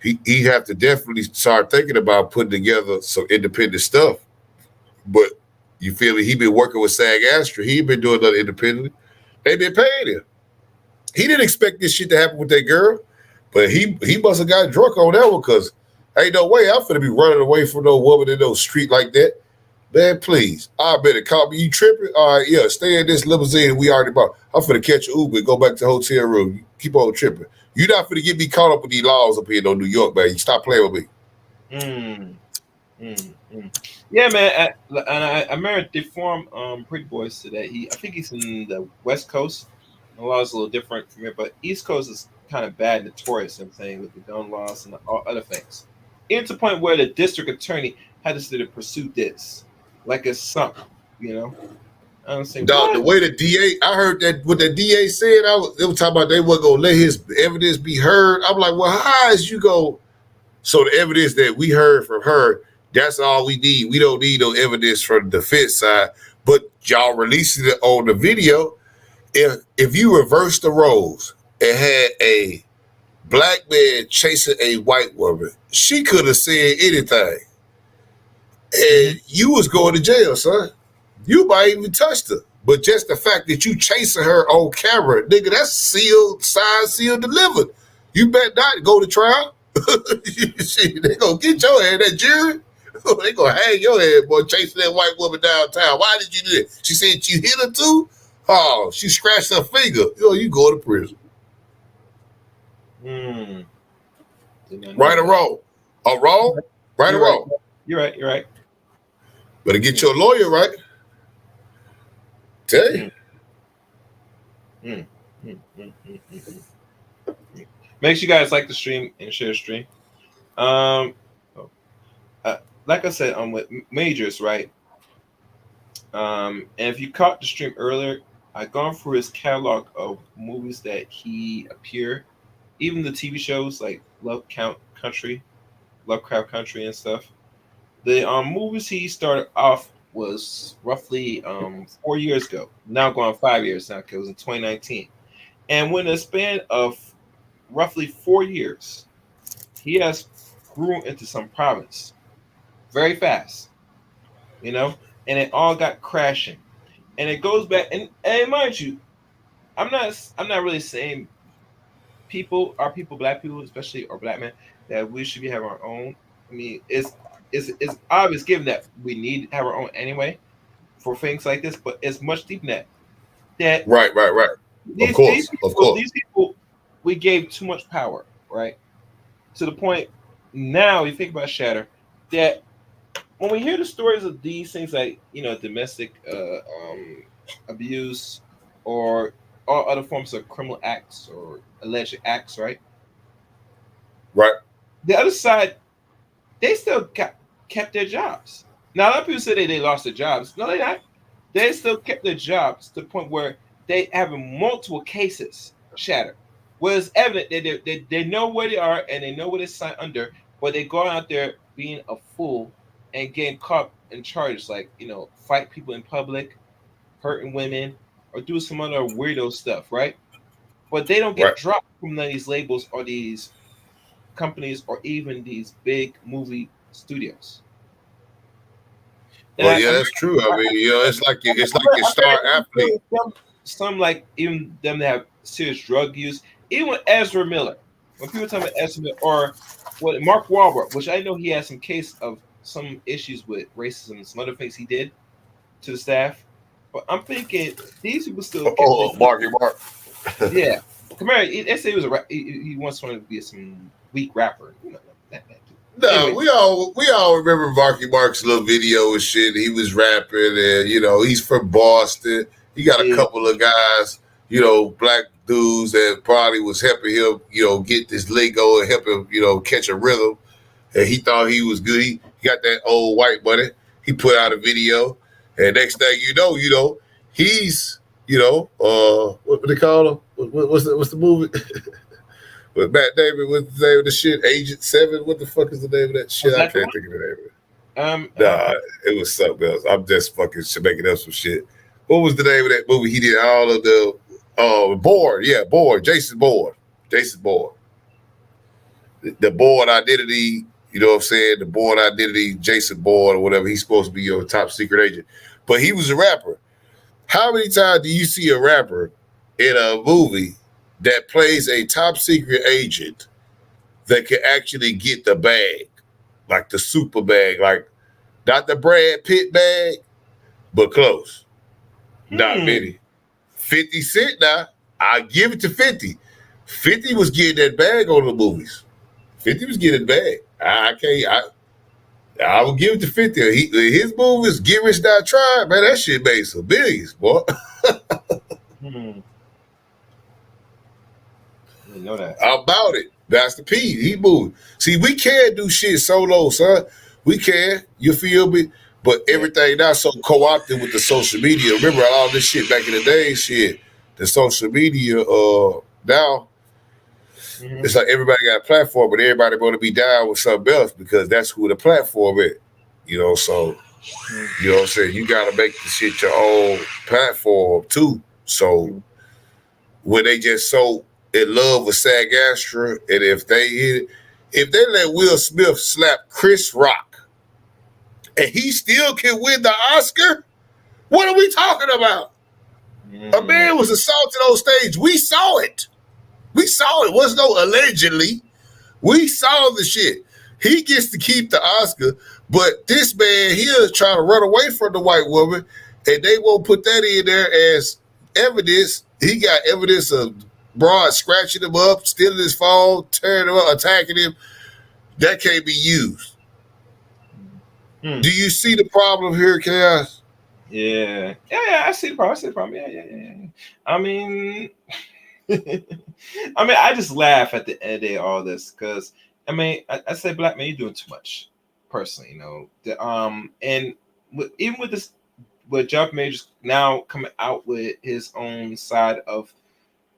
definitely start thinking about putting together some independent stuff. But you feel me? He been working with SAG-AFTRA. He been doing nothing independently. They been paying him. He didn't expect this shit to happen with that girl, but he must have got drunk on that one, because ain't no way I'm finna be running away from no woman in no street like that. Man, please. I better call me. You tripping? All right, yeah, stay in this limousine we already bought. I'm finna catch an Uber and go back to the hotel room. You keep on tripping. You're not finna get me caught up with these laws up here in New York, man. You stop playing with me. Yeah, man. I married Deformed Pretty Boys today. I think he's in the West Coast. The law is a little different from here, but East Coast is kind of bad, notorious, I'm saying, with the gun laws and all other things. Even to the point where the district attorney had to pursue this like it's something, I don't say Dog, the way the DA, I heard that what the DA said, they were talking about they weren't gonna let his evidence be heard. I'm like, well, how is you go? So the evidence that we heard from her, that's all we need. We don't need no evidence from the defense side. But y'all releasing it on the video. If you reverse the roles and had a black man chasing a white woman, she could have said anything. And you was going to jail, son. You might even touched her. But just the fact that you chasing her on camera, nigga, that's signed, sealed, delivered. You better not go to trial. They gonna get your head, that jury. They gonna hang your head, boy, chasing that white woman downtown. Why did you do that? She said you hit her too? Oh, she scratched her finger. You go to prison. Right or wrong? Or wrong? Right or wrong? You're right. Better get your lawyer right. Tell you. Make sure you guys like the stream and share the stream. Like I said, with Majors, right? And if you caught the stream earlier, I've gone through his catalog of movies that he appeared, even the TV shows like Lovecraft Country and stuff. The movies he started off was roughly 4 years ago. Now going 5 years now, because it was in 2019. And within a span of roughly 4 years, he has grew into some province very fast, and it all got crashing. And it goes back, and mind you, I'm not really saying black people especially, or black men, that we should be having our own. I mean, it's obvious given that we need to have our own anyway for things like this, but it's much deeper than that. Right. Of course. These people, we gave too much power, right? To the point now, you think about Shatter, that when we hear the stories of these things like domestic abuse or all other forms of criminal acts or alleged acts, right? Right. The other side they still kept their jobs. Now a lot of people say they lost their jobs. No, they not. They still kept their jobs to the point where they having multiple cases shattered. Well, it's evident that they know where they are and they know what they signed under, but they go out there being a fool and getting caught in charges like, fight people in public, hurting women, or do some other weirdo stuff, right? But they don't get Right. dropped from none of these labels or these companies or even these big movie studios. And Well, yeah, that's true. I mean, it's like your star athlete. some like even them that have serious drug use, even with Ezra Miller. When people talk about Ezra Miller or what Mark Wahlberg, which I know he has some case of some issues with racism and some other things he did to the staff. But I'm thinking these people still kept Marky Mark. Yeah, come here. They say he was he once wanted to be some weak rapper. No, Anyway. we all remember Marky Mark's little video and shit. He was rapping, and he's from Boston. He got a couple of guys, black dudes that probably was helping him, get this lingo and help him, catch a rhythm. And he thought he was good. He got that old white money. He put out a video, and next thing you know, he's, what they call him? What's the movie? With Matt Damon, what's the name of the shit? Agent 7? What the fuck is the name of that shit? I can't think of the name of it. Nah, it was something else. I'm just fucking making up some shit. What was the name of that movie? He did all of the Bourne. Yeah, Bourne. Jason Bourne. The Bourne identity, you know what I'm saying? The Bourne identity, Jason Bourne or whatever. He's supposed to be your top secret agent. But he was a rapper. How many times do you see a rapper in a movie that plays a top secret agent that can actually get the bag, like the super bag, like not the Brad Pitt bag, but close? Not many. 50 Cent now, I give it to 50. 50 was getting that bag on the movies. 50 was getting the bag. I will give it to 50. His movies, Get Rich Die Trying, man, that shit made some billions, boy. Know that. About it. That's the P. He moved. See, we can't do shit solo, son. We can. You feel me? But everything now so co-opted with the social media. Remember all this shit back in the day, shit. The social media, now, it's like everybody got a platform, but everybody want to be down with something else because that's who the platform is. So, you know what I'm saying? You got to make the shit your own platform, too. So, when they just so in love with SAG-AFTRA, and if they let Will Smith slap Chris Rock and he still can win the Oscar, what are we talking about? A man was assaulted on stage. We saw it. It wasn't no allegedly. We saw the shit. He gets to keep the Oscar, but this man here trying to run away from the white woman, and they won't put that in there as evidence. He got evidence of broad scratching him up, stealing his phone, tearing him up, attacking him. That can't be used. Do you see the problem here, Chaos? Yeah, I see the problem. Yeah. I mean, I just laugh at the end of the day, all this, because I say, black man, you're doing too much, personally, and even with this, with Johnathan Major now coming out with his own side of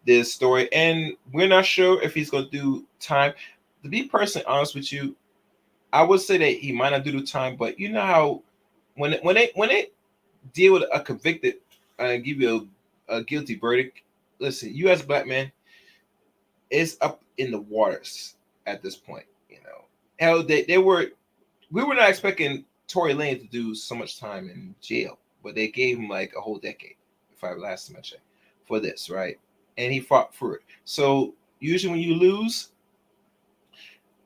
this story, and we're not sure if he's going to do time. To be personally honest with you, I would say that he might not do the time, but you know how when they deal with a convicted and give you a guilty verdict, listen, you as a black man, it's up in the waters at this point. Hell, we were not expecting Tory Lanez to do so much time in jail, but they gave him like a whole decade, if I last time I checked, for this, right? And he fought through it. So usually when you lose,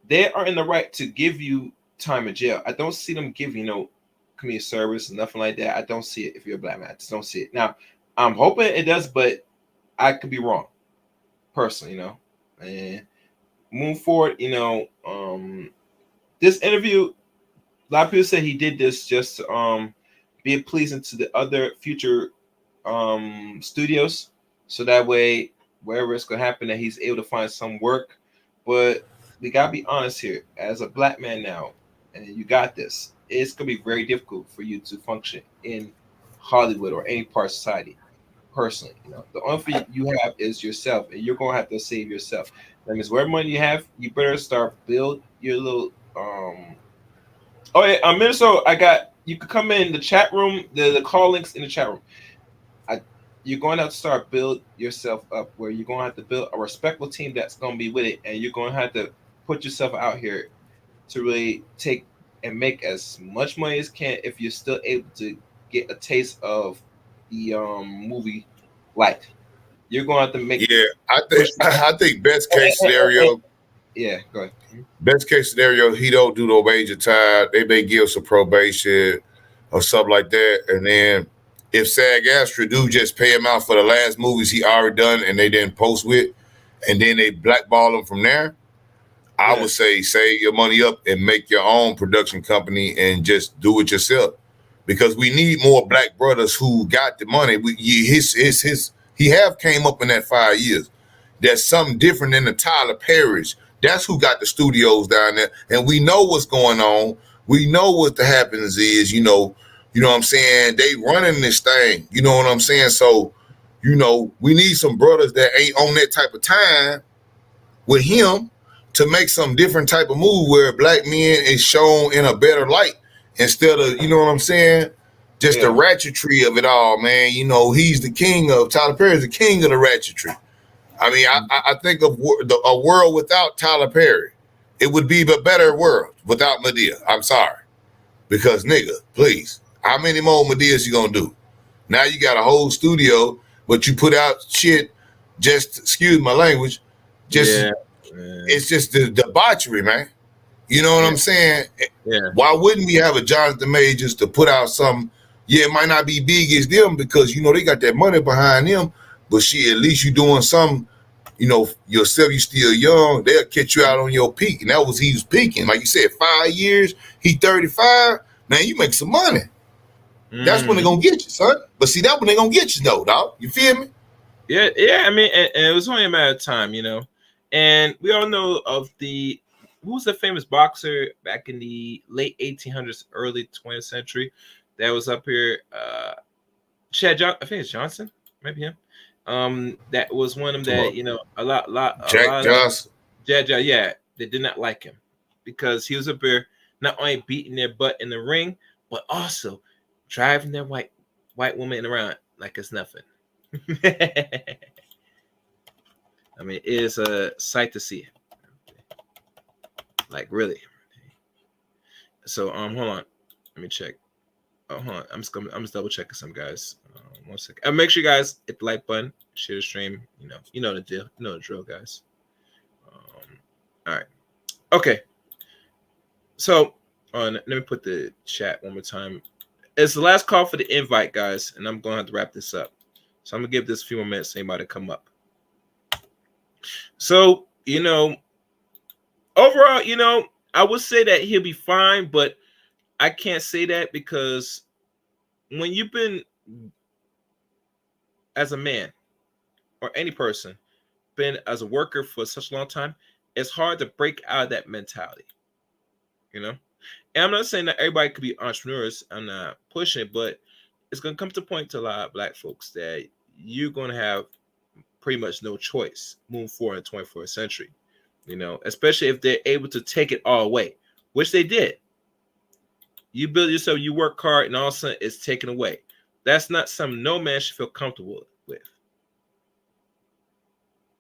they are in the right to give you time in jail. I don't see them give community service and nothing like that. I don't see it if you're a black man. I just don't see it. Now, I'm hoping it does, but I could be wrong, personally, And move forward, this interview, a lot of people say he did this just to be pleasing to the other future studios, so that way wherever it's gonna happen that he's able to find some work. But we gotta be honest here, as a black man now, and you got this, it's gonna be very difficult for you to function in Hollywood or any part of society. Personally, the only thing you have is yourself, and you're gonna have to save yourself. That means whatever money you have, you better start build your little. Oh yeah, Minnesota, I got. You could come in the chat room. The call links in the chat room. You're going to have to start build yourself up where you're going to have to build a respectful team that's going to be with it, and you're going to have to put yourself out here to really take and make as much money as can if you're still able to get a taste of the movie light. You're going to have to make Yeah, I think best case scenario. Yeah, go ahead. Best case scenario, he don't do no major time. They may give some probation or something like that, and then if SAG-AFTRA do just pay him out for the last movies he already done and they didn't post with, and then they blackball him from there, I would say save your money up and make your own production company and just do it yourself, because we need more black brothers who got the money. He have came up in that 5 years. There's something different than the Tyler Perry's. That's who got the studios down there, and we know what's going on. We know what the happens is, you know what I'm saying? They running this thing, you know what I'm saying? So, we need some brothers that ain't on that type of time with him to make some different type of move where black men is shown in a better light instead of, you know what I'm saying? Just the ratchetry of it all, man. He's the king of, Tyler Perry's the king of the ratchetry. I mean, I think of a world without Tyler Perry. It would be a better world without Medea. I'm sorry. Because, nigga, please, how many more Medeas you gonna do? Now you got a whole studio, but you put out shit, just, excuse my language, it's just the debauchery, man. You know what I'm saying? Yeah. Why wouldn't we have a Johnathan Majors to put out some? Yeah, it might not be big as them because, they got that money behind them, but shit, at least you doing something, yourself, you still young, they'll catch you out on your peak. And that was, he was peaking. Like you said, 5 years, he 35, man, you make some money. That's when they're going to get you, son. But see, that's when they're going to get you, though, dog. You feel me? Yeah, I mean, and it was only a matter of time, And we all know of who was the famous boxer back in the late 1800s, early 20th century that was up here? I think it's Johnson, maybe him. That was one of them that, a lot Jack Johnson. Yeah, they did not like him because he was up here not only beating their butt in the ring, but also driving their white woman around like it's nothing. I mean, it is a sight to see. Like, really. So, hold on. Let me check. Oh, hold on. I'm just double checking some guys. 1 second. And make sure you guys hit the like button, share the stream. You know the deal. You know the drill, guys. All right. Okay. So, let me put the chat one more time. It's the last call for the invite, guys, and I'm going to have to wrap this up. So I'm going to give this a few more minutes for anybody to come up. So, overall, I would say that he'll be fine, but I can't say that because when you've been, as a man or any person, been as a worker for such a long time, it's hard to break out of that mentality, And I'm not saying that everybody could be entrepreneurs. I'm not pushing it, but it's going to come to a point to a lot of black folks that you're going to have pretty much no choice moving forward in the 21st century, especially if they're able to take it all away, which they did. You build yourself, you work hard, and all of a sudden it's taken away. That's not something no man should feel comfortable with.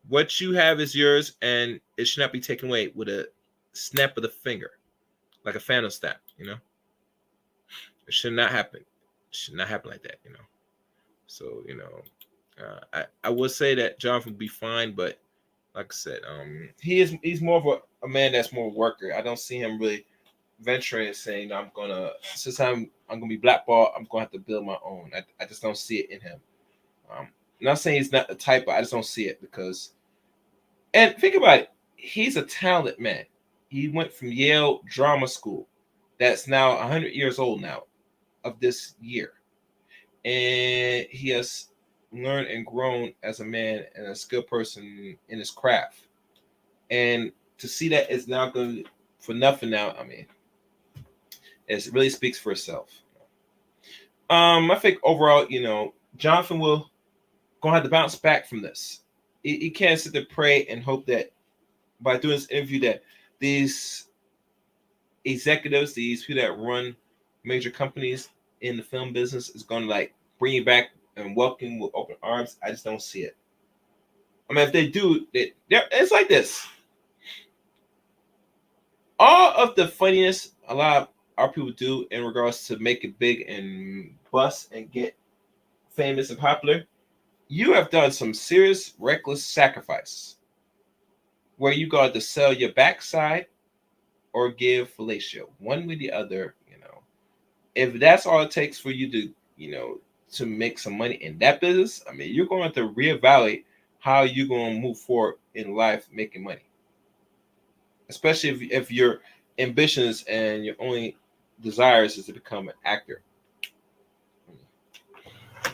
What you have is yours, and it should not be taken away with a snap of the finger, like a phantom snap, It should not happen. It should not happen like that, So, I would say that Jonathan would be fine, but like I said, he's more of a man that's more a worker. I don't see him really venturing and saying, since I'm gonna be blackballed, I'm gonna have to build my own. I just don't see it in him. I'm not saying he's not the type, but I just don't see it because. And think about it, he's a talented man. He went from Yale Drama School, that's now 100 years old now, of this year, and he has learned and grown as a man and a skilled person in his craft. And to see that is now going for nothing now, I mean, It really speaks for itself. I think overall, Jonathan will gonna have to bounce back from this. He can't sit there pray and hope that by doing this interview that these executives, these people that run major companies in the film business is going to like bring you back and welcome you with open arms. I just don't see it. I mean, if they do, it's like this. All of the funniness a lot of our people do in regards to make it big and bust and get famous and popular, you have done some serious reckless sacrifice where you got to sell your backside or give fellatio, one with the other. If that's all it takes for you to, to make some money in that business, I mean, you're going to have to reevaluate how you're going to move forward in life making money. Especially if your ambitions and your only desires is to become an actor.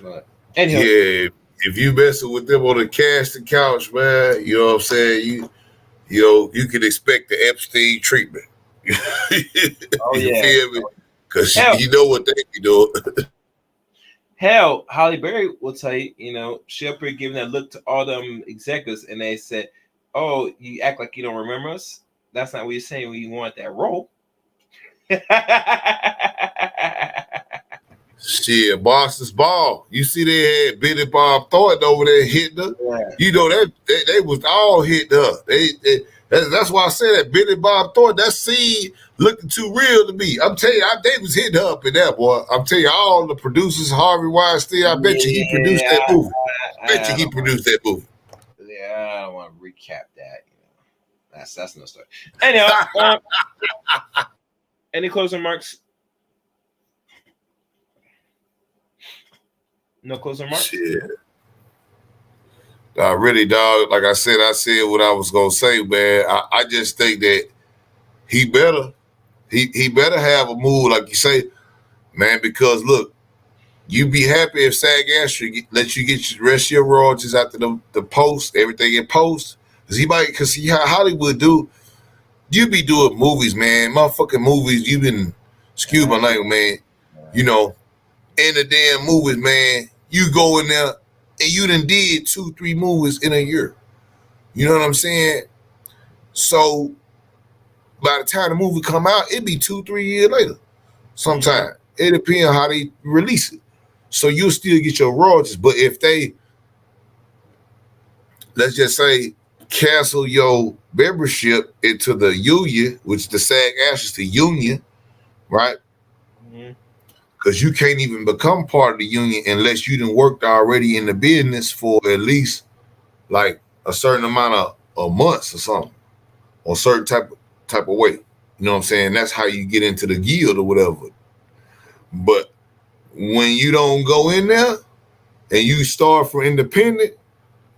But anyhow, yeah, if you messing with them on the casting couch, man, you know what I'm saying? You can expect the Epstein treatment. oh You yeah, feel me? Because hell, you know what they be doing. hell, Holly Berry will tell you, she up here giving that look to all them executives, and they said, "Oh, you act like you don't remember us. That's not what you're saying when you want that role." Shit, Boston's ball. You see they had Billy Bob Thornton over there hitting her. Yeah. You know they was all hitting her. That's why I said that Billy Bob Thornton, that scene looking too real to me. I'm telling you, they was hitting her up in that, boy. I'm telling you, all the producers, Harvey Weinstein, I bet you he produced that movie. Bet you he produced that movie. Yeah, I don't want to recap that. That's no story. Anyhow, any closing remarks? No closing remarks? Shit. Really, dog, like I said what I was going to say, man. I just think that he better have a move, like you say, man, because look, you be happy if SAG-AFTRA let you get the rest of your royalties after the post, everything in post. Because see how Hollywood do, you be doing movies, man, motherfucking movies, you been, excuse my language, man, in the damn movies, man, you go in there and you done did 2-3 movies in a year. You know what I'm saying? So by the time the movie come out, it be 2-3 years later. Sometime. It depends how they release it. So you'll still get your royalties. But if they, let's just say, cancel your membership into the union, which the SAG-AFTRA is the union, right? Because you can't even become part of the union unless you done worked already in the business for at least like a certain amount of months or something, or a certain type of way. You know what I'm saying? That's how you get into the guild or whatever. But when you don't go in there and you start for independent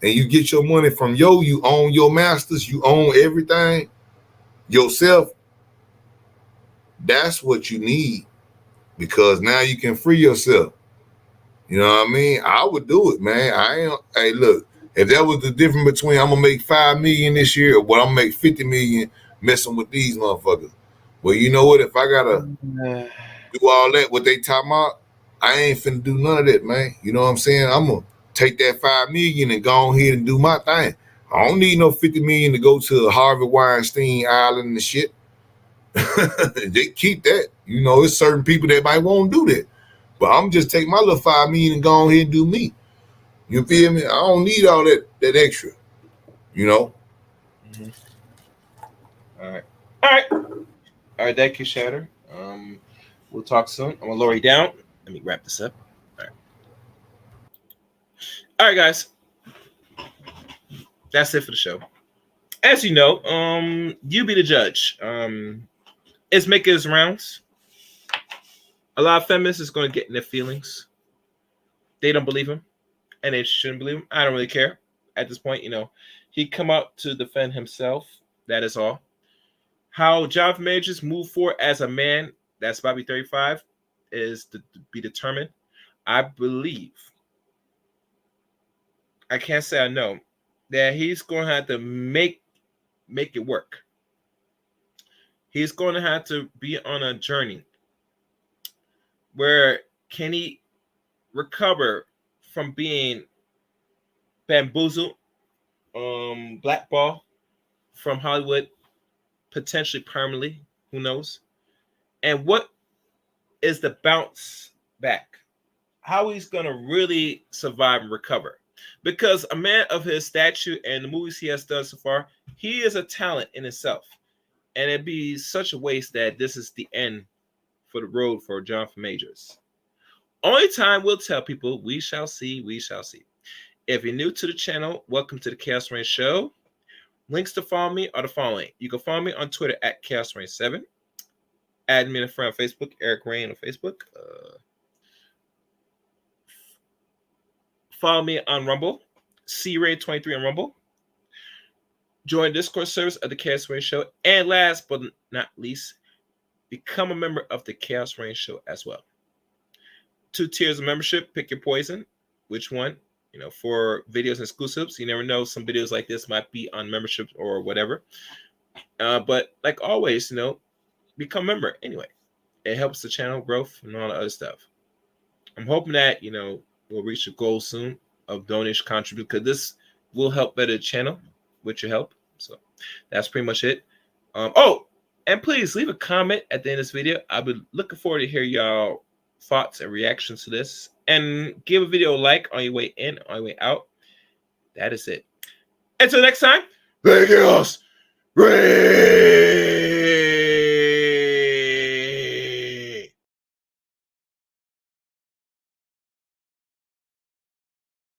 and you get your money from you own your masters, you own everything yourself, that's what you need, because now you can free yourself. You know what I mean? I would do it, man. Hey, look, if that was the difference between I'm gonna make $5 million this year or what I'm gonna make $50 million messing with these motherfuckers. Well, you know what? If I gotta do all that, what they talking about, I ain't finna do none of that, man. You know what I'm saying? I'm gonna take that $5 million and go ahead and do my thing. I don't need no $50 million to go to Harvey Weinstein Island and shit. They keep that. It's certain people that might want to do that. But I'm just take my little $5 million and go ahead and do me. You feel me? I don't need all that extra. All right. Thank you, Shatter. We'll talk soon. I'm gonna lower you down. Let me wrap this up. All right, guys. That's it for the show. As you know, you be the judge. It's making its rounds. A lot of feminists is going to get in their feelings. They don't believe him, and they shouldn't believe him. I don't really care at this point. He come out to defend himself. That is all. How Johnathan Majors move forward as a man that's about to be 35 is to be determined. I believe, I can't say I know, that he's going to have to make it work. He's going to have to be on a journey where can he recover from being bamboozled, blackball from Hollywood, potentially permanently, who knows? And what is the bounce back? How he's gonna really survive and recover? Because a man of his stature and the movies he has done so far, he is a talent in itself. And it'd be such a waste that this is the end for the road for Johnathan Majors. Only time will tell, people. We shall see. We shall see. If you're new to the channel, welcome to the Chaos Rain Show. Links to follow me are the following. You can follow me on Twitter at ChaosRain7. Add me in a friend on Facebook, Eric Rain on Facebook. Follow me on Rumble, CRain23 on Rumble. Join Discord service of the Chaos Rain Show. And last but not least, become a member of the Chaos Rain Show as well. 2 tiers of membership. Pick your poison. Which one? You know, for videos and exclusives. You never know. Some videos like this might be on membership or whatever. But like always, you know, become a member anyway. It helps the channel growth and all the other stuff. I'm hoping that, you know, we'll reach a goal soon of donation contribute, because this will help better the channel with your help. So that's pretty much it. Oh, and please leave a comment at the end of this video. I've been looking forward to hear y'all thoughts and reactions to this, and give a video a like on your way in, on your way out. That is it. Until next time, the Chaos Rain.